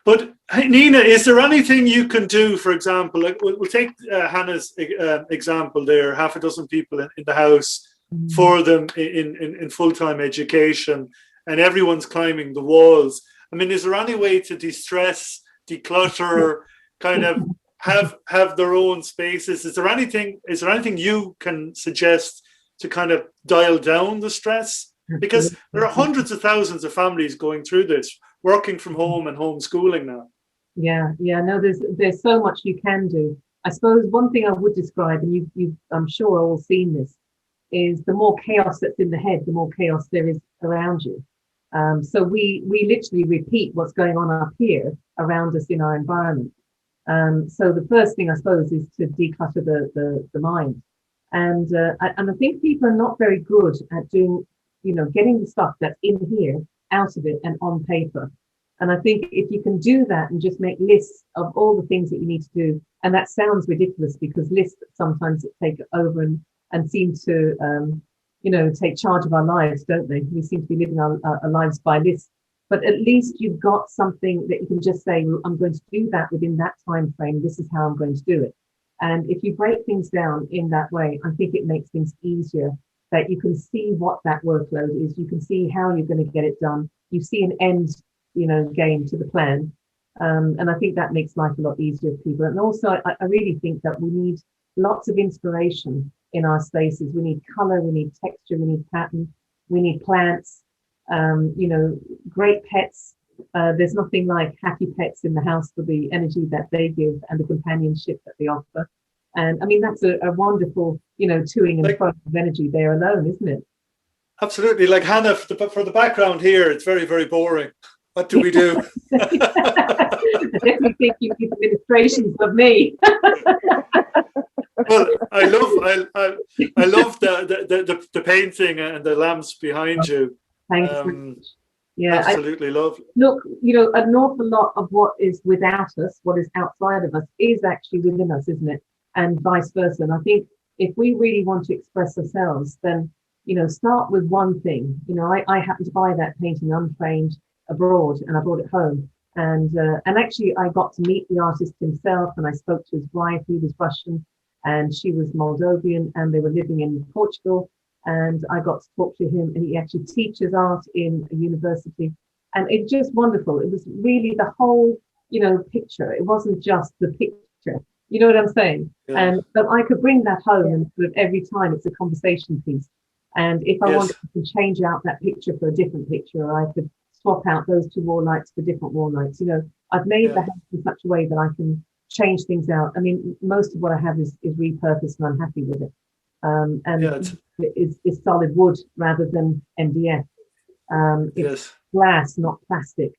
But Nina, is there anything you can do? For example, like we'll take Hannah's example there. 6 people in the house, for them in full-time education, and everyone's climbing the walls. I mean, is there any way to de-stress, declutter, kind of have their own spaces? Is there anything you can suggest to kind of dial down the stress? Because there are hundreds of thousands of families going through this, working from home and homeschooling now. Yeah. No, there's so much you can do. I suppose one thing I would describe, and you've I'm sure all seen this, is the more chaos that's in the head, the more chaos there is around you. So we literally repeat what's going on up here around us in our environment. So the first thing, I suppose, is to declutter the mind. And I think people are not very good at doing, getting the stuff that's in here out of it and on paper. And I think if you can do that and just make lists of all the things that you need to do, and that sounds ridiculous because lists sometimes take over and seem to, take charge of our lives, don't they? We seem to be living our lives by lists. But at least you've got something that you can just say, well, I'm going to do that within that time frame. This is how I'm going to do it. And if you break things down in that way, I think it makes things easier, that you can see what that workload is. You can see how you're going to get it done. You see an end, game to the plan. And I think that makes life a lot easier for people. And also, I really think that we need lots of inspiration in our spaces. We need color, we need texture, we need pattern, we need plants, great pets. There's nothing like happy pets in the house for the energy that they give and the companionship that they offer. And I mean, that's a wonderful, toing and froing of energy there alone, isn't it? Absolutely. Like Hannah, for the background here, it's very, very boring. What do we do? I definitely think you need illustrations of me. Well, I love the painting and the lamps behind you. Thanks. Very much. Yeah, absolutely lovely. Look, an awful lot of what is without us, what is outside of us, is actually within us, isn't it? And vice versa. And I think if we really want to express ourselves, then start with one thing. I happened to buy that painting unframed abroad, and I brought it home. And actually, I got to meet the artist himself, and I spoke to his wife. He was Russian, and she was Moldovan, and they were living in Portugal. And I got to talk to him, and he actually teaches art in a university. And it's just wonderful. It was really the whole, picture. It wasn't just the picture. You know what I'm saying? Yeah. And so I could bring that home, and sort of every time it's a conversation piece. And if I wanted to change out that picture for a different picture, or I could swap out those 2 wall lights for different wall lights. I've made the house in such a way that I can change things out. I mean, most of what I have is repurposed, and I'm happy with it. It's solid wood rather than MDF. It's glass, not plastic.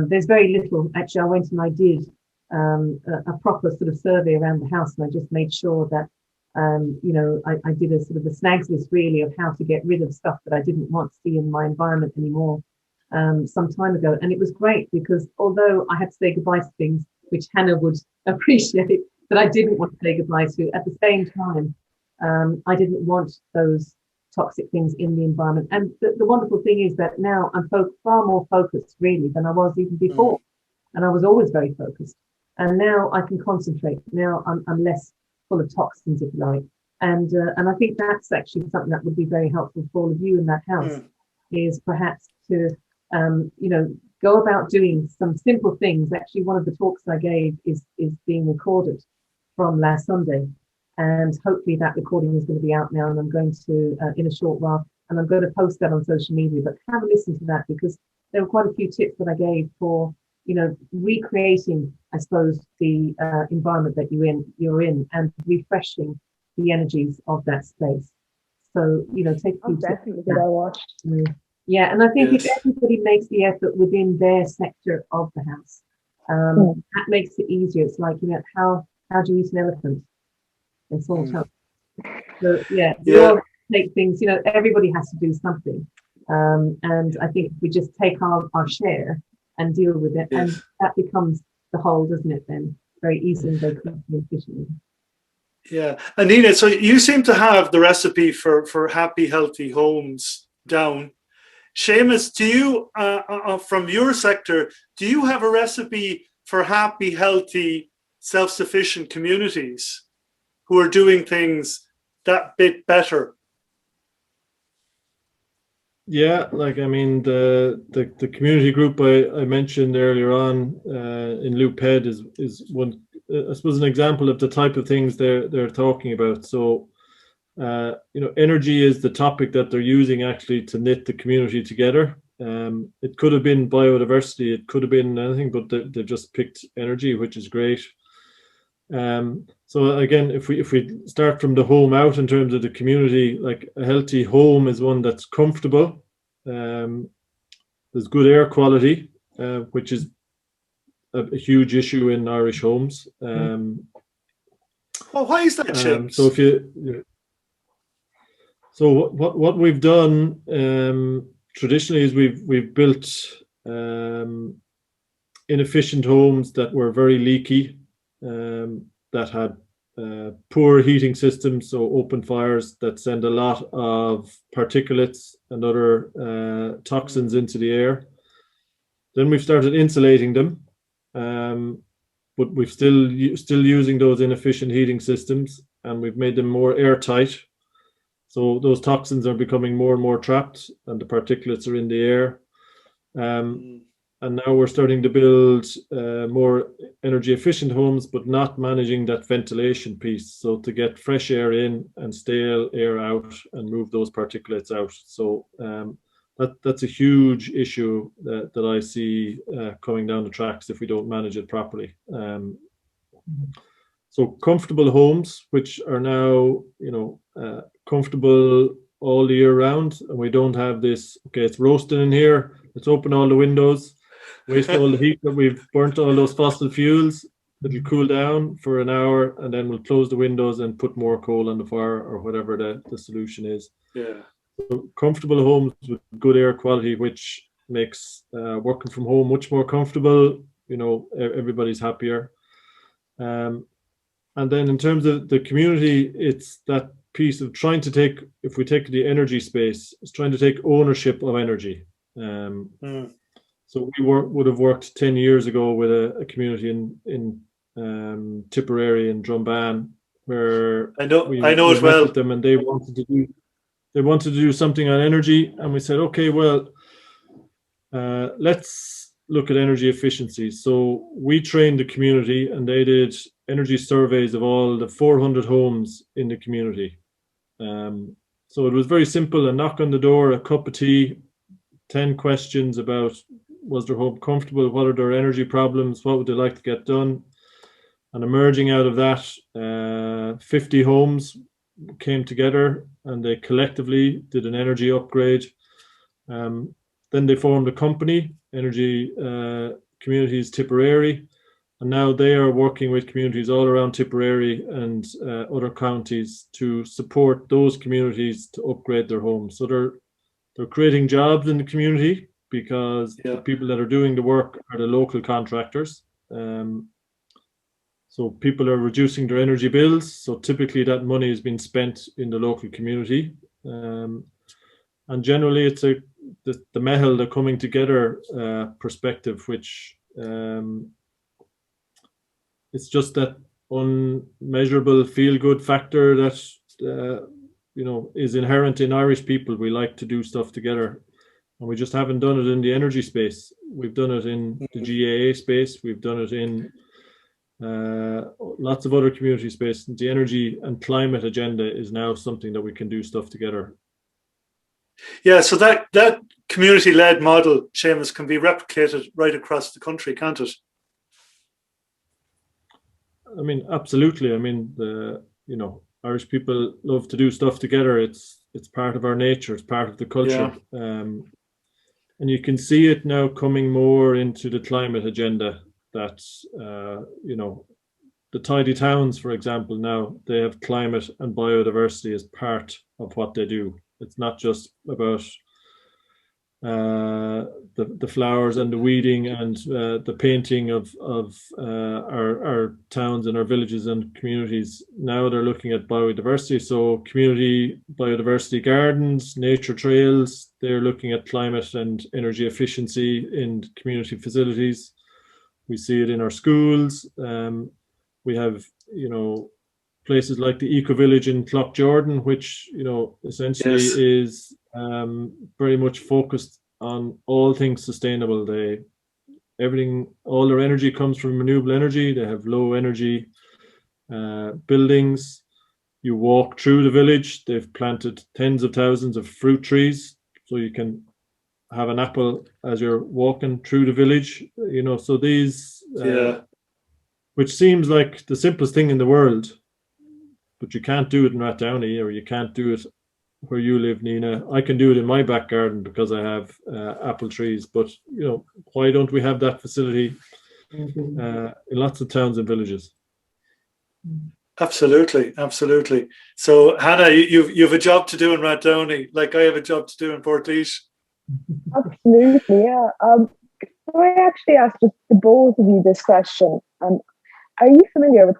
There's very little. Actually, I went and I did a proper sort of survey around the house, and I just made sure that I did a sort of a snags list really of how to get rid of stuff that I didn't want to see in my environment anymore some time ago. And it was great because although I had to say goodbye to things which Hannah would appreciate that I didn't want to say goodbye to, at the same time, I didn't want those toxic things in the environment. And the wonderful thing is that now I'm far more focused really than I was even before. And I was always very focused. And now I can concentrate. Now I'm less full of toxins, if you like. And I think that's actually something that would be very helpful for all of you in that house, is perhaps to, go about doing some simple things. Actually, one of the talks I gave is being recorded from last Sunday. And hopefully that recording is going to be out now, and I'm going to, in a short while, and I'm going to post that on social media. But have a listen to that, because there were quite a few tips that I gave for, recreating, I suppose, the environment that you're in, and refreshing the energies of that space. So, take a few tips. Definitely good I watched. Yeah, and I think if everybody makes the effort within their sector of the house, that makes it easier. It's like, how do you eat an elephant? And so on. So we all take things, everybody has to do something. And I think if we just take our share and deal with it, and that becomes the whole, doesn't it, then? Very easily, very quickly and efficiently. Yeah. And Nina, so you seem to have the recipe for happy, healthy homes down. Seamus, do you, from your sector, do you have a recipe for happy, healthy, self-sufficient communities who are doing things that bit better? Yeah, the community group I mentioned earlier on in Loophead is one, I suppose, an example of the type of things they're talking about. So, energy is the topic that they're using actually to knit the community together. It could have been biodiversity, it could have been anything, but they've just picked energy, which is great. So again, if we start from the home out in terms of the community, like a healthy home is one that's comfortable. There's good air quality, which is a huge issue in Irish homes. Well, why is that, James? So what we've done traditionally is we've built inefficient homes that were very leaky, that had poor heating systems, so open fires that send a lot of particulates and other toxins into the air. Then we've started insulating them, but we've still using those inefficient heating systems, and we've made them more airtight. So those toxins are becoming more and more trapped, and the particulates are in the air. And now we're starting to build more energy efficient homes, but not managing that ventilation piece. So to get fresh air in and stale air out and move those particulates out. So that's a huge issue that I see coming down the tracks if we don't manage it properly. So comfortable homes, which are now, comfortable all the year round, and we don't have this, okay, it's roasting in here, let's open all the windows, waste all the heat that we've burnt all those fossil fuels, it'll cool down for an hour, and then we'll close the windows and put more coal on the fire, or whatever the solution is. Yeah. So comfortable homes with good air quality, which makes working from home much more comfortable. Everybody's happier. And then in terms of the community, it's that piece of trying to take, if we take the energy space, it's trying to take ownership of energy. So we would have worked 10 years ago with a community in Tipperary and Drumban, where I know it well. With them, and they wanted to do something on energy, and we said, okay, well, let's look at energy efficiency. So we trained the community, and they did energy surveys of all the 400 homes in the community. So it was very simple: a knock on the door, a cup of tea, 10 questions about, was their home comfortable, what are their energy problems, what would they like to get done. And emerging out of that, 50 homes came together, and they collectively did an energy upgrade. Then they formed a company, Energy Communities Tipperary, and now they are working with communities all around Tipperary and other counties to support those communities to upgrade their homes. So they're creating jobs in the community, because the people that are doing the work are the local contractors. So people are reducing their energy bills. So typically that money is being spent in the local community. And generally it's the Mehel, the coming together perspective, which it's just that unmeasurable feel-good factor that is inherent in Irish people. We like to do stuff together, and we just haven't done it in the energy space. We've done it in the GAA space. We've done it in lots of other community space. The energy and climate agenda is now something that we can do stuff together. Yeah, so that community-led model, Seamus, can be replicated right across the country, can't it? I mean, absolutely. I mean, Irish people love to do stuff together. It's part of our nature. It's part of the culture. Yeah. And you can see it now coming more into the climate agenda. That the tidy towns, for example, now they have climate and biodiversity as part of what they do. It's not just about the flowers and the weeding and the painting of our towns and our villages and communities. Now they're looking at biodiversity, so community biodiversity gardens, nature trails. They're looking at climate and energy efficiency in community facilities. We see it in our schools. We have, places like the Eco Village in Cloughjordan, which, essentially is very much focused on all things sustainable. All their energy comes from renewable energy. They have low energy buildings. You walk through the village. They've planted tens of thousands of fruit trees, so you can have an apple as you're walking through the village. So these, which seems like the simplest thing in the world, but you can't do it in Rathdowney, or you can't do it where you live, Nina. I can do it in my back garden because I have apple trees, but why don't we have that facility in lots of towns and villages? Absolutely. So Hannah, you've a job to do in Rathdowney, like I have a job to do in Portlaoise. Absolutely, yeah. So I actually asked just the both of you this question. Are you familiar with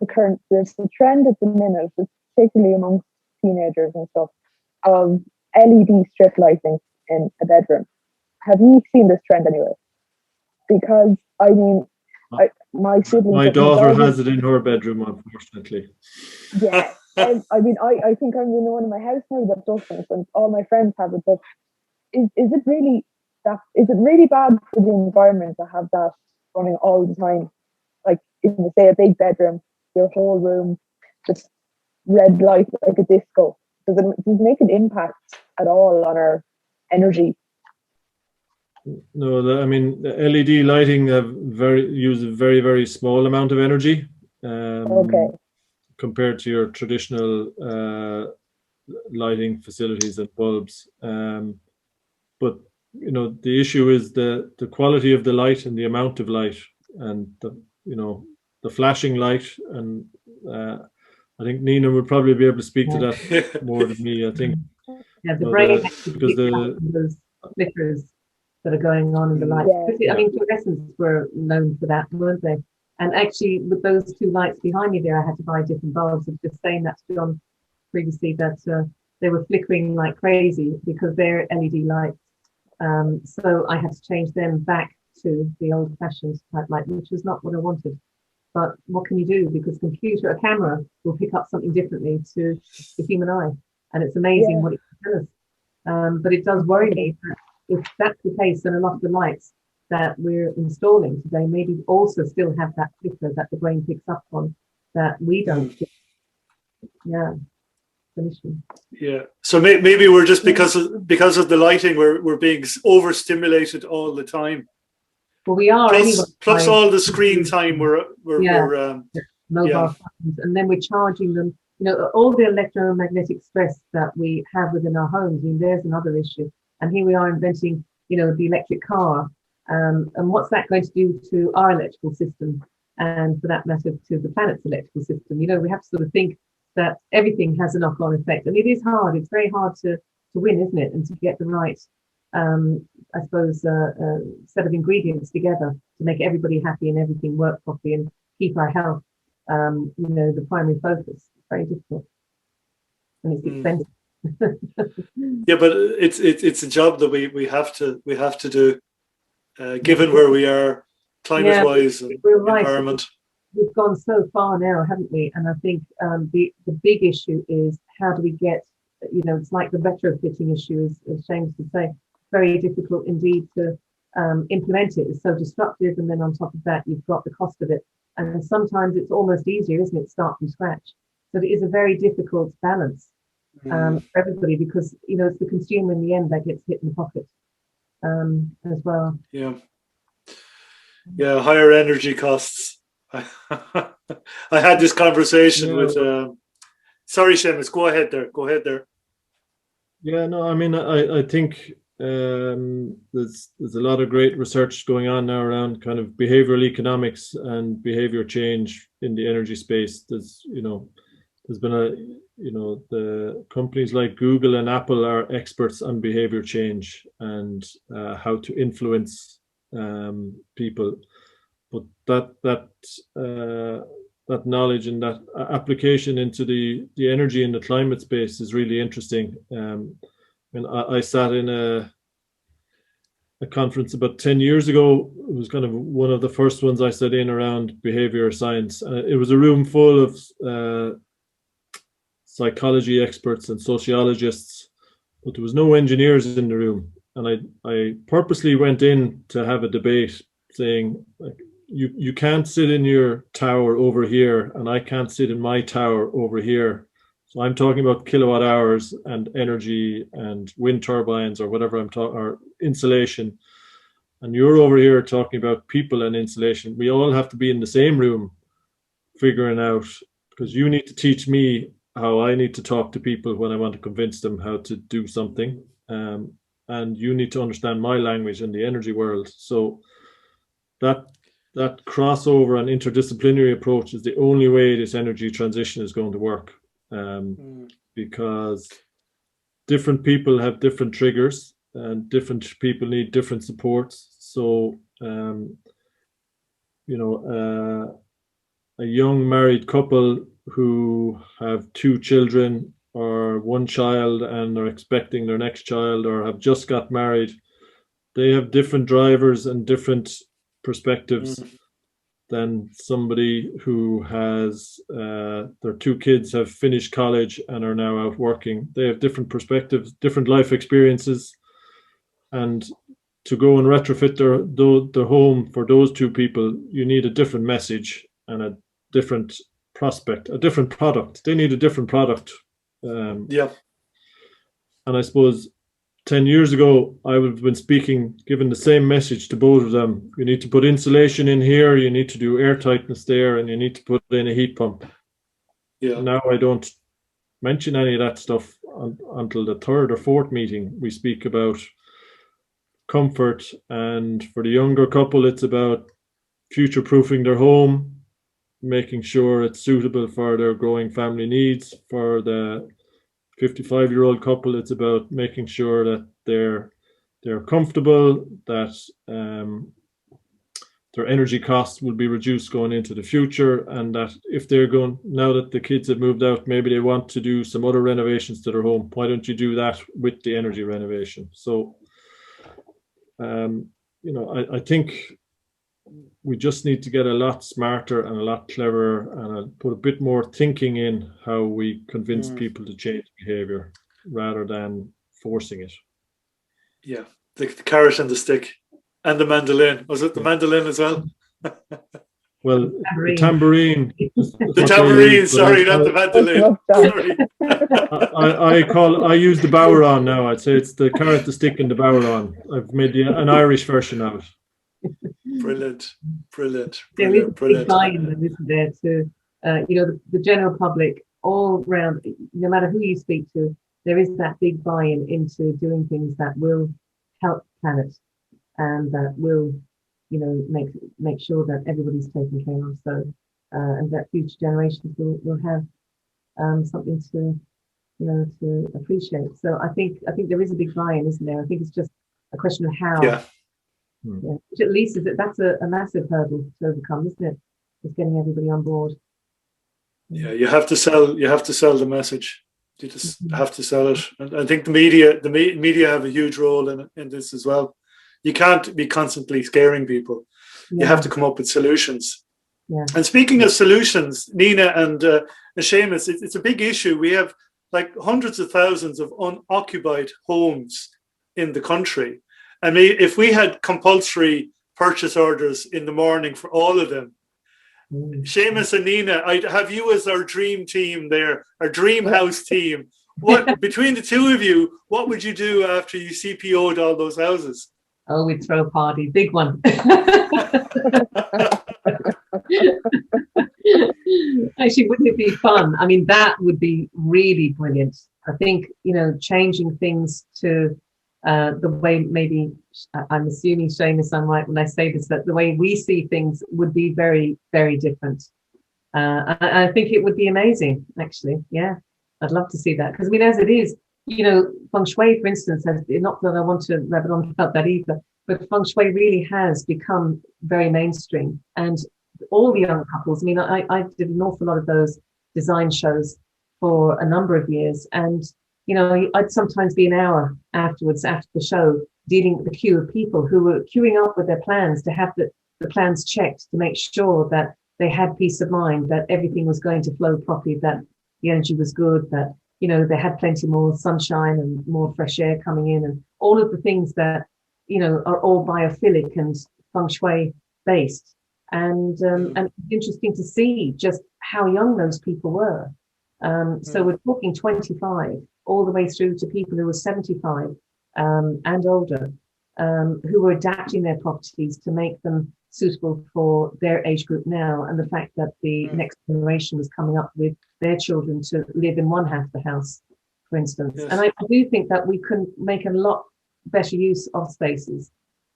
there's the trend at the minute, particularly amongst teenagers and stuff, of LED strip lighting in a bedroom? Have you seen this trend anywhere? Because I mean, my siblings. My daughter has it in her bedroom, unfortunately. Yeah, I think I'm the only one in my house now that doesn't, and all my friends have it. But is it really bad for the environment to have that running all the time? Like, say a big bedroom, your whole room just red light like a disco. Does it make an impact at all on our energy? No, the LED lighting use a very, very small amount of energy compared to your traditional lighting facilities and bulbs. But the issue is the quality of the light and the amount of light, and the flashing light. And I think Nina would probably be able to speak to that more than me. I think the brain because those flickers that are going on in the light. I mean, fluorescents were known for that, weren't they? And actually, with those two lights behind me there, I had to buy different bulbs. I was just saying that to John previously, that they were flickering like crazy because they're LED lights. So I had to change them back to the old-fashioned type light, which was not what I wanted. But what can you do? Because a camera will pick up something differently to the human eye. And it's amazing what it can tell us. But it does worry me that if that's the case, then a lot of the lights that we're installing today maybe also still have that flicker that the brain picks up on that we don't. Yeah. Yeah. So maybe we're just because of the lighting, we're being overstimulated all the time. Well, we are plus all the screen time we're mobile phones, and then we're charging them. All the electromagnetic stress that we have within our homes. I mean, there's another issue. And here we are inventing, the electric car. And what's that going to do to our electrical system, and for that matter, to the planet's electrical system? We have to sort of think that everything has a knock-on effect, and it is hard. It's very hard to win, isn't it? And to get the right, I suppose, set of ingredients together to make everybody happy and everything work properly and keep our health, the primary focus. It's very difficult, and it's expensive. Yeah, but it's a job that we have to do, given where we are climate-wise and environment. We've gone so far now, haven't we? And I think the big issue is how do we get, it's like the retrofitting issue, as James would say, very difficult indeed to implement it. It's so disruptive, and then on top of that, you've got the cost of it. And sometimes it's almost easier, isn't it, start from scratch. So it is a very difficult balance for everybody, because, you know, it's the consumer in the end that gets hit in the pocket as well. Yeah. Yeah, higher energy costs. I had this conversation with sorry, Seamus, go ahead there. Yeah, no, I mean, I think there's a lot of great research going on now around kind of behavioral economics and behavior change in the energy space. There's been the companies like Google and Apple are experts on behavior change and how to influence people. But that knowledge and that application into the energy and the climate space is really interesting. And I sat in a conference about 10 years ago. It was kind of one of the first ones I sat in around behavior science. It was a room full of psychology experts and sociologists, but there was no engineers in the room. And I purposely went in to have a debate, saying, like, you can't sit in your tower over here and I can't sit in my tower over here. So I'm talking about kilowatt hours and energy and wind turbines or whatever I'm talking, or insulation. And you're over here talking about people and insulation. We all have to be in the same room figuring out, because you need to teach me how I need to talk to people when I want to convince them how to do something. And you need to understand my language in the energy world. So that crossover and interdisciplinary approach is the only way this energy transition is going to work, because different people have different triggers and different people need different supports. So, a young married couple who have 2 children or 1 child and are expecting their next child, or have just got married, they have different drivers and different perspectives than somebody who has their 2 kids have finished college and are now out working. They have different perspectives, different life experiences, and to go and retrofit their home for those 2 people, you need a different message and a different prospect, a different product. They need a different product. And I suppose 10 years ago, I would have been giving the same message to both of them. You need to put insulation in here, you need to do air tightness there, and you need to put in a heat pump. Yeah. Now I don't mention any of that stuff until the 3rd or 4th meeting. We speak about comfort, and for the younger couple, it's about future-proofing their home, making sure it's suitable for their growing family needs. For the 55-year-old couple, it's about making sure that they're comfortable, that their energy costs will be reduced going into the future, and that if they're going, now that the kids have moved out, maybe they want to do some other renovations to their home. Why don't you do that with the energy renovation? So, I think we just need to get a lot smarter and a lot cleverer, and put a bit more thinking in how we convince people to change behavior rather than forcing it. Yeah, the carrot and the stick and the mandolin. Was it the mandolin as well? Well, the tambourine. The tambourine, sorry, not the mandolin. I use the boweron now. I'd say it's the carrot, the stick, and the boweron. I've made an Irish version of it. Brilliant. There is a big buy-in, isn't there, to the general public all round. No matter who you speak to, there is that big buy-in into doing things that will help the planet and that will, make sure that everybody's taken care of. So, and that future generations will have something to appreciate. So I think there is a big buy-in, isn't there? I think it's just a question of how. Yeah. Yeah. Which at least that's a massive hurdle to overcome, isn't it? It's getting everybody on board. Yeah, you have to sell the message. You just have to sell it. And I think the media have a huge role in this as well. You can't be constantly scaring people. Yeah. You have to come up with solutions. Yeah. And speaking of solutions, Nina and Seamus, it's a big issue. We have like hundreds of thousands of unoccupied homes in the country. I mean, if we had compulsory purchase orders in the morning for all of them, Seamus and Nina, I have you as our dream team there, our dream house team. What between the two of you, what would you do after you CPO'd all those houses? Oh, we'd throw a party, big one. Actually, wouldn't it be fun? I mean, that would be really brilliant. I think, changing things to the way, maybe, I'm assuming, Seamus, I'm right when I say this, that the way we see things would be very, very different. I think it would be amazing, actually. Yeah, I'd love to see that. Because, I mean, as it is, Feng Shui, for instance, has, not that I want to rabbit on about that either, but Feng Shui really has become very mainstream. And all the young couples, I mean, I did an awful lot of those design shows for a number of years. And, I'd sometimes be an hour afterwards, after the show, dealing with the queue of people who were queuing up with their plans to have the plans checked to make sure that they had peace of mind, that everything was going to flow properly, that the energy was good, that, they had plenty more sunshine and more fresh air coming in, and all of the things that, are all biophilic and Feng Shui based. And it's interesting to see just how young those people were. So we're talking 25 all the way through to people who were 75 and older, who were adapting their properties to make them suitable for their age group now, and the fact that the next generation was coming up with their children to live in one half of the house, for instance. Yes. And I do think that we can make a lot better use of spaces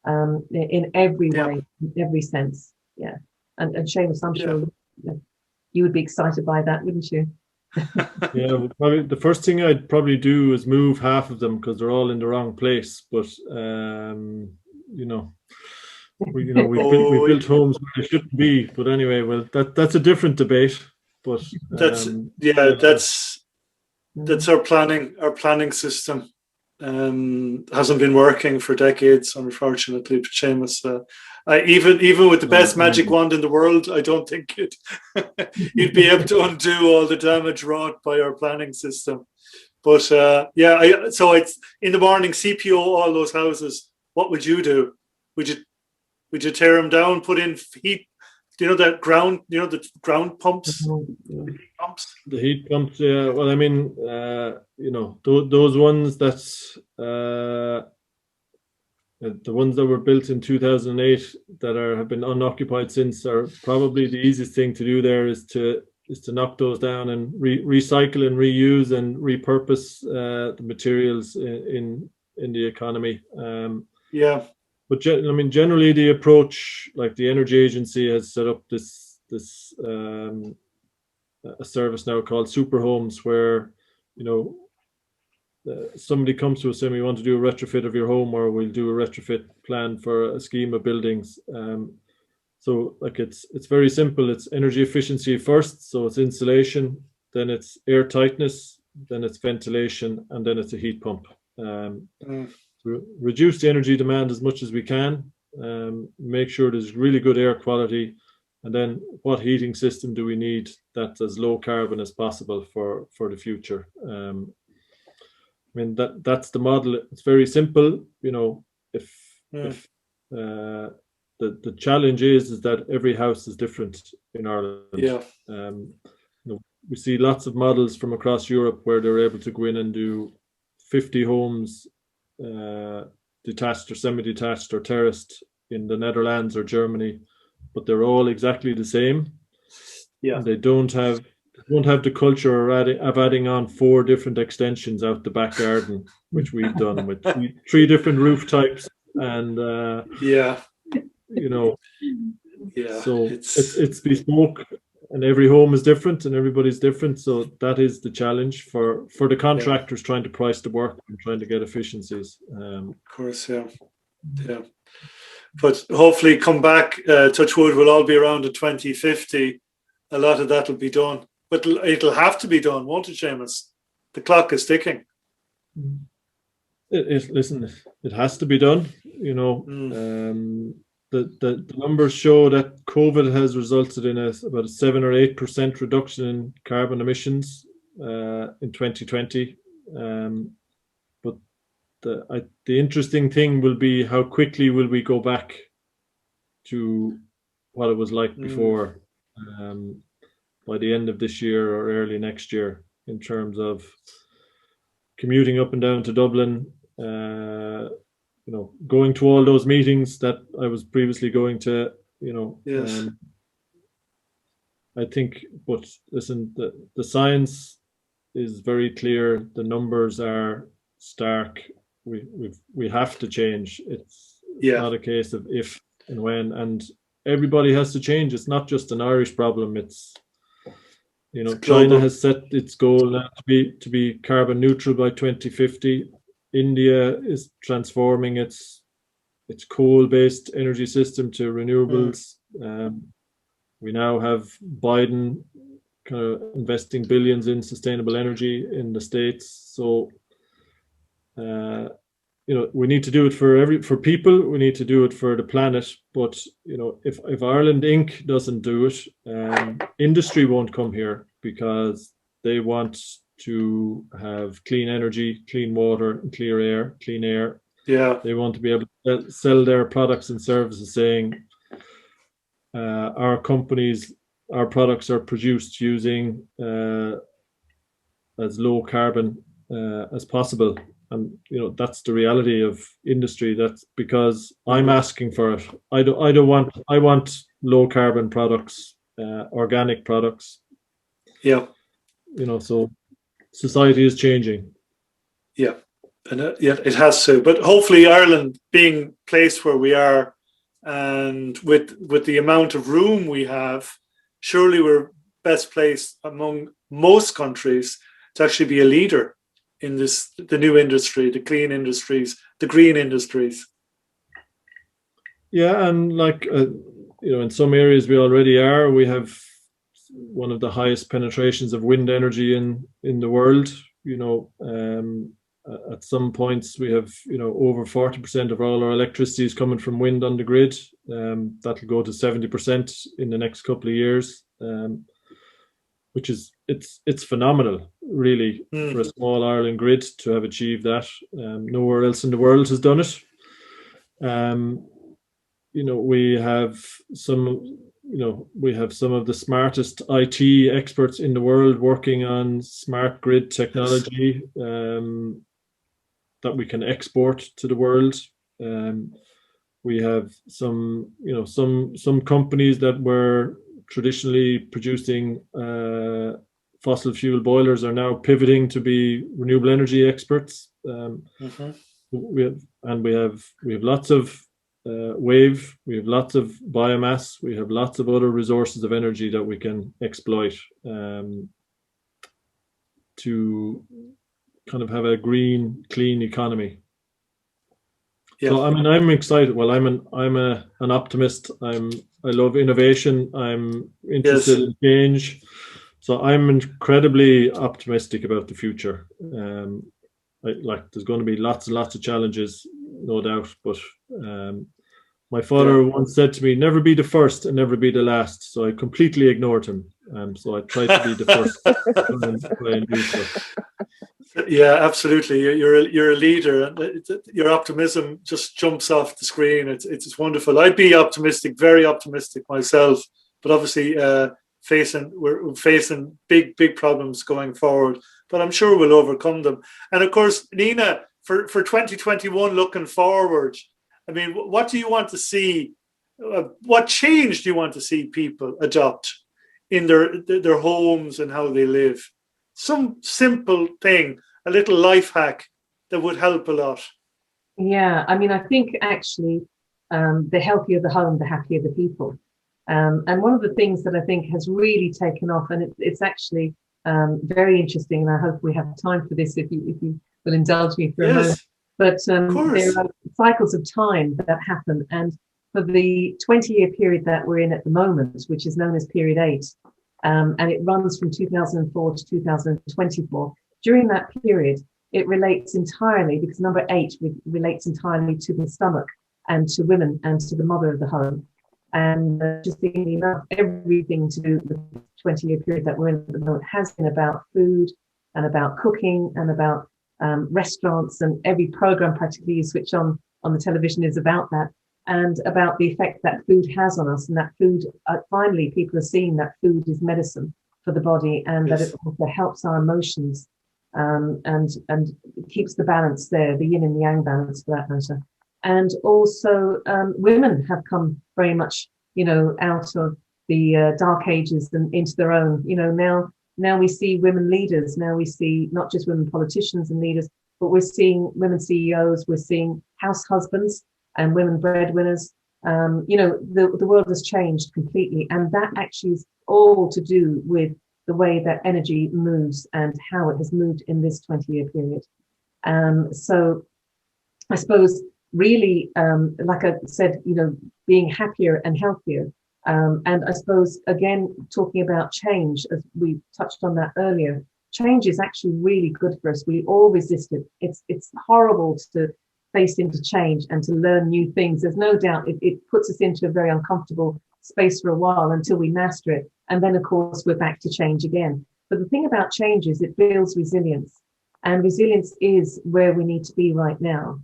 in every way, in every sense. Yeah. And Seamus, I'm sure you would be excited by that, wouldn't you? Yeah, probably the first thing I'd probably do is move half of them because they're all in the wrong place. But we built homes where they shouldn't be. But anyway, well, that's a different debate. But that's our planning system. Hasn't been working for decades, unfortunately, for Seamus. Even with the best magic wand in the world, I don't think you'd be able to undo all the damage wrought by our planning system. But so it's in the morning, CPO all those houses. What would you do? Would you tear them down, put in heat? The ground pumps. The heat pumps. Yeah. Well, I mean, those ones the ones that were built in 2008 that have been unoccupied since are probably the easiest thing to do. There is to knock those down and recycle and reuse and repurpose the materials in the economy. But generally the approach, like the Energy Agency has set up this a service now called Super Homes, where somebody comes to us saying we want to do a retrofit of your home, or we'll do a retrofit plan for a scheme of buildings. So like it's very simple. It's energy efficiency first, so it's insulation, then it's air tightness, then it's ventilation, and then it's a heat pump. Reduce the energy demand as much as we can, make sure there's really good air quality, and then what heating system do we need that's as low carbon as possible for the future. I mean, that's the model. It's very simple. If the challenge is that every house is different in Ireland. Yeah. We see lots of models from across Europe where they're able to go in and do 50 homes, detached or semi-detached or terraced, in the Netherlands or Germany, but they're all exactly the same. Yeah. And they don't have the culture of adding on 4 different extensions out the back garden, which we've done with 3 different roof types, and so it's bespoke, and every home is different and everybody's different. So that is the challenge for the contractors trying to price the work and trying to get efficiencies. Of course, yeah. But hopefully, come back. Touch wood, we'll all be around in 2050. A lot of that will be done, but it'll have to be done, won't it, Seamus? The clock is ticking. Listen, it has to be done. The numbers show that COVID has resulted in about a 7 or 8% reduction in carbon emissions in 2020. But the interesting thing will be how quickly will we go back to what it was like before. by the end of this year or early next year, in terms of commuting up and down to Dublin, going to all those meetings that I was previously going to, Yes. I think, but listen, the science is very clear. The numbers are stark. We have to change. It's not a case of if and when, and everybody has to change. It's not just an Irish problem. It's China has set its goal now to be carbon neutral by 2050. India is transforming its coal-based energy system to renewables. We now have Biden kind of investing billions in sustainable energy in the States. So, we need to do it for people. We need to do it for the planet. But if Ireland Inc. doesn't do it, industry won't come here, because they want to have clean energy, clean water, clean air. Yeah. They want to be able to sell their products and services, saying our products are produced using as low carbon as possible. And that's the reality of industry. That's because I'm asking for it. I want low carbon products, organic products. Yeah. So society is changing. Yeah. And it has to. But hopefully Ireland, being placed where we are, and with the amount of room we have, surely we're best placed among most countries to actually be a leader in the new industry, the clean industries, the green industries. Yeah, and in some areas we already are. We have one of the highest penetrations of wind energy in the world. At some points we have over 40% of all our electricity is coming from wind on the grid. That'll go to 70% in the next couple of years, which is it's phenomenal, really, for a small Ireland grid to have achieved that. Nowhere else in the world has done it. We have some of the smartest IT experts in the world working on smart grid technology that we can export to the world. We have some companies that were traditionally producing fossil fuel boilers are now pivoting to be renewable energy experts. We have lots of wave, we have lots of biomass, we have lots of other resources of energy that we can exploit to kind of have a green, clean economy. Yeah. So I'm excited. Well, I'm an optimist. I love innovation. I'm interested in change. So I'm incredibly optimistic about the future. There's going to be lots and lots of challenges, no doubt. But my father once said to me, "Never be the first and never be the last." So I completely ignored him. So I tried to be the first. and do so. Yeah, absolutely. You're a leader, and your optimism just jumps off the screen. It's wonderful. I'd be optimistic, very optimistic myself, but obviously we're facing big problems going forward. But I'm sure we'll overcome them. And of course, Nina, for 2021, looking forward, I mean, what do you want to see? What change do you want to see people adopt in their homes and how they live? Some simple thing, a little life hack that would help a lot. Yeah, I mean, I think actually the healthier the home, the happier the people. And one of the things that I think has really taken off, and it's actually very interesting, and I hope we have time for this if you will indulge me for a moment. But there are cycles of time that happen, and for the 20-year period that we're in at the moment, which is known as Period 8, and it runs from 2004 to 2024. During that period, it relates entirely, because number 8 relates entirely to the stomach and to women and to the mother of the home. And just thinking about everything to do with the 20-year period that we're in at the moment has been about food and about cooking and about restaurants, and every program practically you switch on the television is about that. and about the effect that food has on us, and that food, finally, people are seeing that food is medicine for the body, and that it also helps our emotions, and keeps the balance there, the yin and yang balance for that matter. And also, women have come very much, out of the dark ages and into their own. Now we see women leaders. Now we see not just women politicians and leaders, but we're seeing women CEOs. We're seeing house husbands and women breadwinners. The world has changed completely, and that actually is all to do with the way that energy moves and how it has moved in this 20-year period. So I suppose really, like I said, being happier and healthier. And I suppose, again, talking about change, as we touched on that earlier, change is actually really good for us. We all resist it. It's horrible to face into change and to learn new things. There's no doubt it puts us into a very uncomfortable space for a while until we master it. And then, of course, we're back to change again. But the thing about change is it builds resilience. And resilience is where we need to be right now.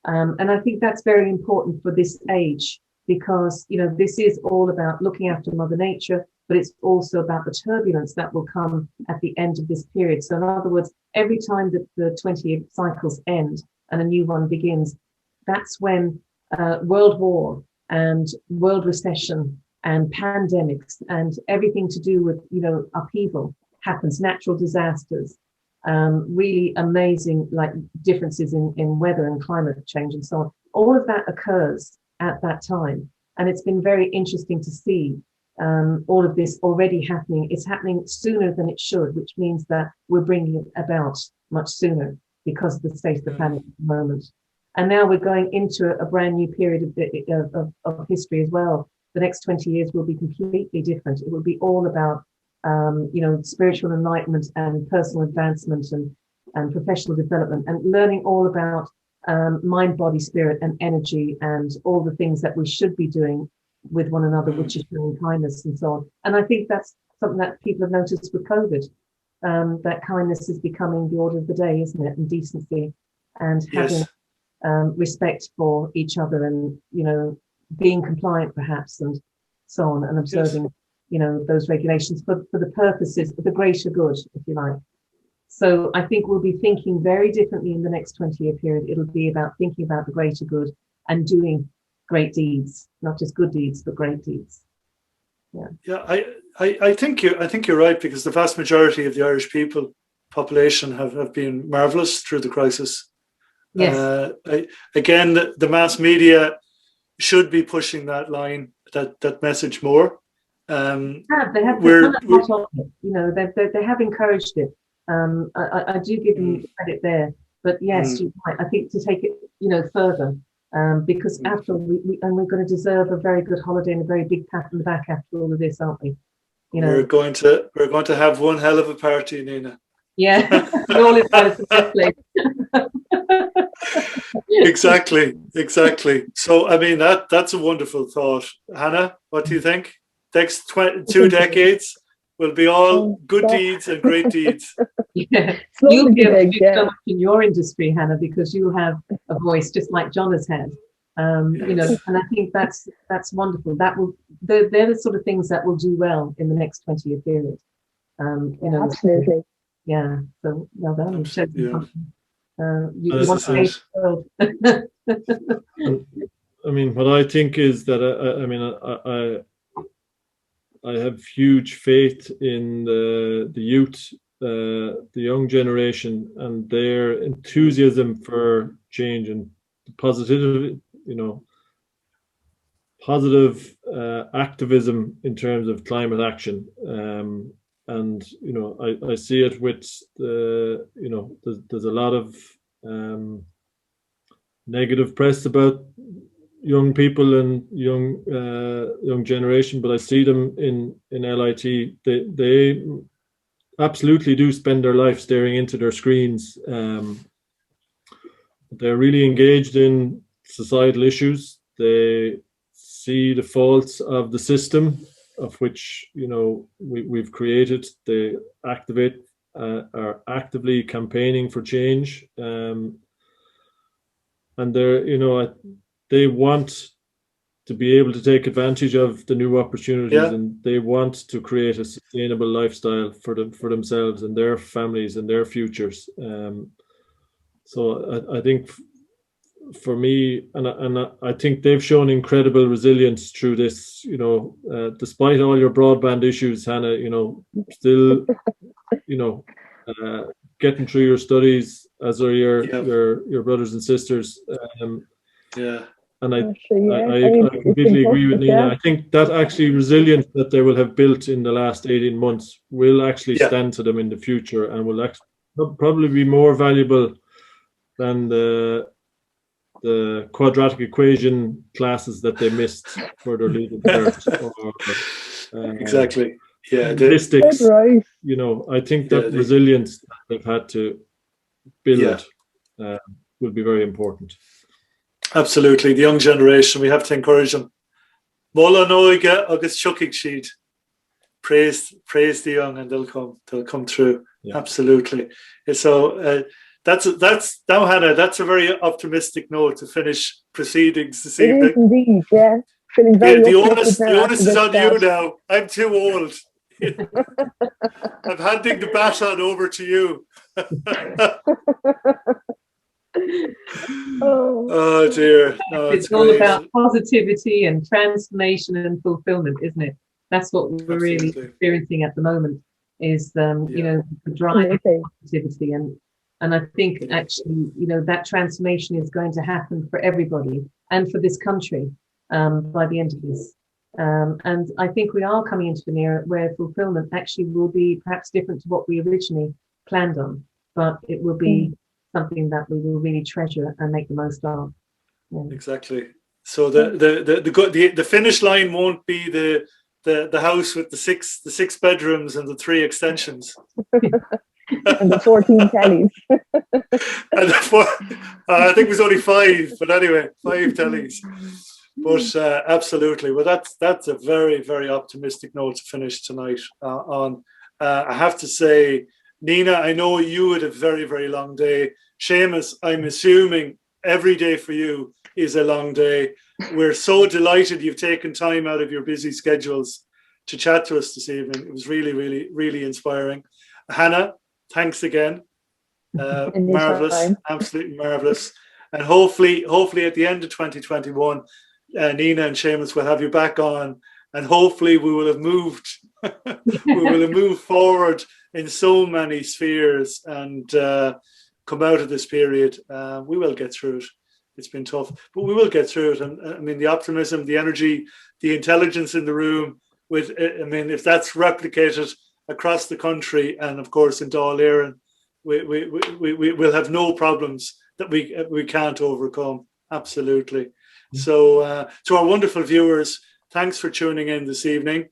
And I think that's very important for this age, because, this is all about looking after Mother Nature, but it's also about the turbulence that will come at the end of this period. So in other words, every time that the 20-year cycles end and a new one begins, that's when world war and world recession and pandemics and everything to do with, upheaval happens, natural disasters, really amazing, like differences in weather and climate change and so on. All of that occurs at that time. And it's been very interesting to see all of this already happening. It's happening sooner than it should, which means that we're bringing it about much sooner because of the state of the planet at the moment. And now we're going into a brand new period of history as well. The next 20 years will be completely different. It will be all about, spiritual enlightenment and personal advancement and professional development, and learning all about mind, body, spirit, and energy, and all the things that we should be doing with one another, which is showing kindness and so on. And I think that's something that people have noticed with COVID, that kindness is becoming the order of the day, isn't it? And decency and having respect for each other, and, being compliant perhaps, and so on, and observing, those regulations for the purposes of the greater good, if you like. So I think we'll be thinking very differently in the next 20-year period. It'll be about thinking about the greater good and doing great deeds, not just good deeds, but great deeds. I think you're right, because the vast majority of the Irish population have been marvelous through the crisis. Yes. Again, the mass media should be pushing that line, that message more. They have encouraged it. I do give them credit there, but yes, you're right. I think to take it, further, because after we're going to deserve a very good holiday and a very big pat on the back after all of this, aren't we? We're going to have one hell of a party, Nina. Yeah, all is well as Exactly. So, I mean, that's a wonderful thought. Hannah, what do you think? Next 2 decades will be all good deeds and great deeds. Yeah. You'll be able to do so much in your industry, Hannah, because you have a voice just like John has had. And I think that's wonderful. They're the sort of things that will do well in the next 20-year period. Absolutely. Yeah. So well done. You want to change the world. I mean, what I think is that I have huge faith in the youth, the young generation, and their enthusiasm for change and positive activism in terms of climate action. And I see it with there's a lot of negative press about young people and young generation, but I see them in LIT. They absolutely do spend their life staring into their screens. They're really engaged in societal issues. They see the faults of the system of which we've created. They are actively campaigning for change, and they want to be able to take advantage of the new opportunities, Yeah. and they want to create a sustainable lifestyle for themselves and their families and their futures. So I think for me, and I think they've shown incredible resilience through this. You know, despite all your broadband issues, Hannah, you know, still, you know, getting through your studies, as are your brothers and sisters. Yeah. And I mean, completely agree with Nina. I think that actually resilience that they will have built in the last 18 months will actually stand to them in the future, and will actually probably be more valuable than the quadratic equation classes that they missed for their leaving cert. Exactly. Yeah. That's right. You know, I think that resilience that they've had to build will be very important. Absolutely. The young generation, we have to encourage them. Mola noige agus chuckig sheet. Praise the young, and they'll come through. Yeah. Absolutely. So that's now, Hannah, that's a very optimistic note to finish proceedings this evening. It is indeed, yeah. Feeling very the onus is on you now. I'm too old. I'm handing the baton over to you. Oh dear. No, it's all great. About positivity and transformation and fulfillment, isn't it? That's what we're really experiencing at the moment, is you know, the drive of positivity, and I think actually, you know, that transformation is going to happen for everybody and for this country by the end of this. And I think we are coming into an era where fulfillment actually will be perhaps different to what we originally planned on, but it will be something that we will really treasure and make the most of. Yeah. Exactly. So the finish line won't be the house with the six bedrooms and the 3 extensions. And the 14 tellies. And I think it was only 5, but anyway, 5 tellies. But absolutely, well, that's a very, very optimistic note to finish tonight on. I have to say, Nina, I know you had a very, very long day. Seamus, I'm assuming every day for you is a long day. We're so delighted you've taken time out of your busy schedules to chat to us this evening. It was really, really, really inspiring. Hannah, thanks again. Marvelous, absolutely marvelous. And hopefully at the end of 2021, Nina and Seamus will have you back on, and hopefully we will have moved forward in so many spheres and come out of this period. We will get through it. It's been tough, but we will get through it. And I mean, the optimism, the energy, the intelligence in the room, if that's replicated across the country, and of course in Dáil Éireann, we will have no problems that we can't overcome. Absolutely. So to our wonderful viewers, thanks for tuning in this evening.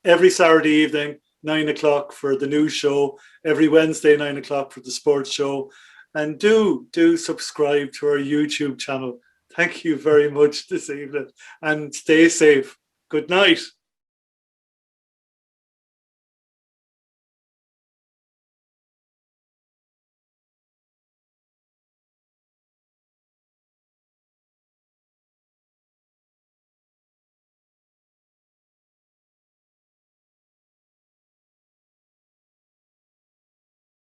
Every Saturday evening, 9 o'clock for the news show. Every Wednesday, 9 o'clock for the sports show. And do subscribe to our YouTube channel. Thank you very much this evening, and stay safe. Good night.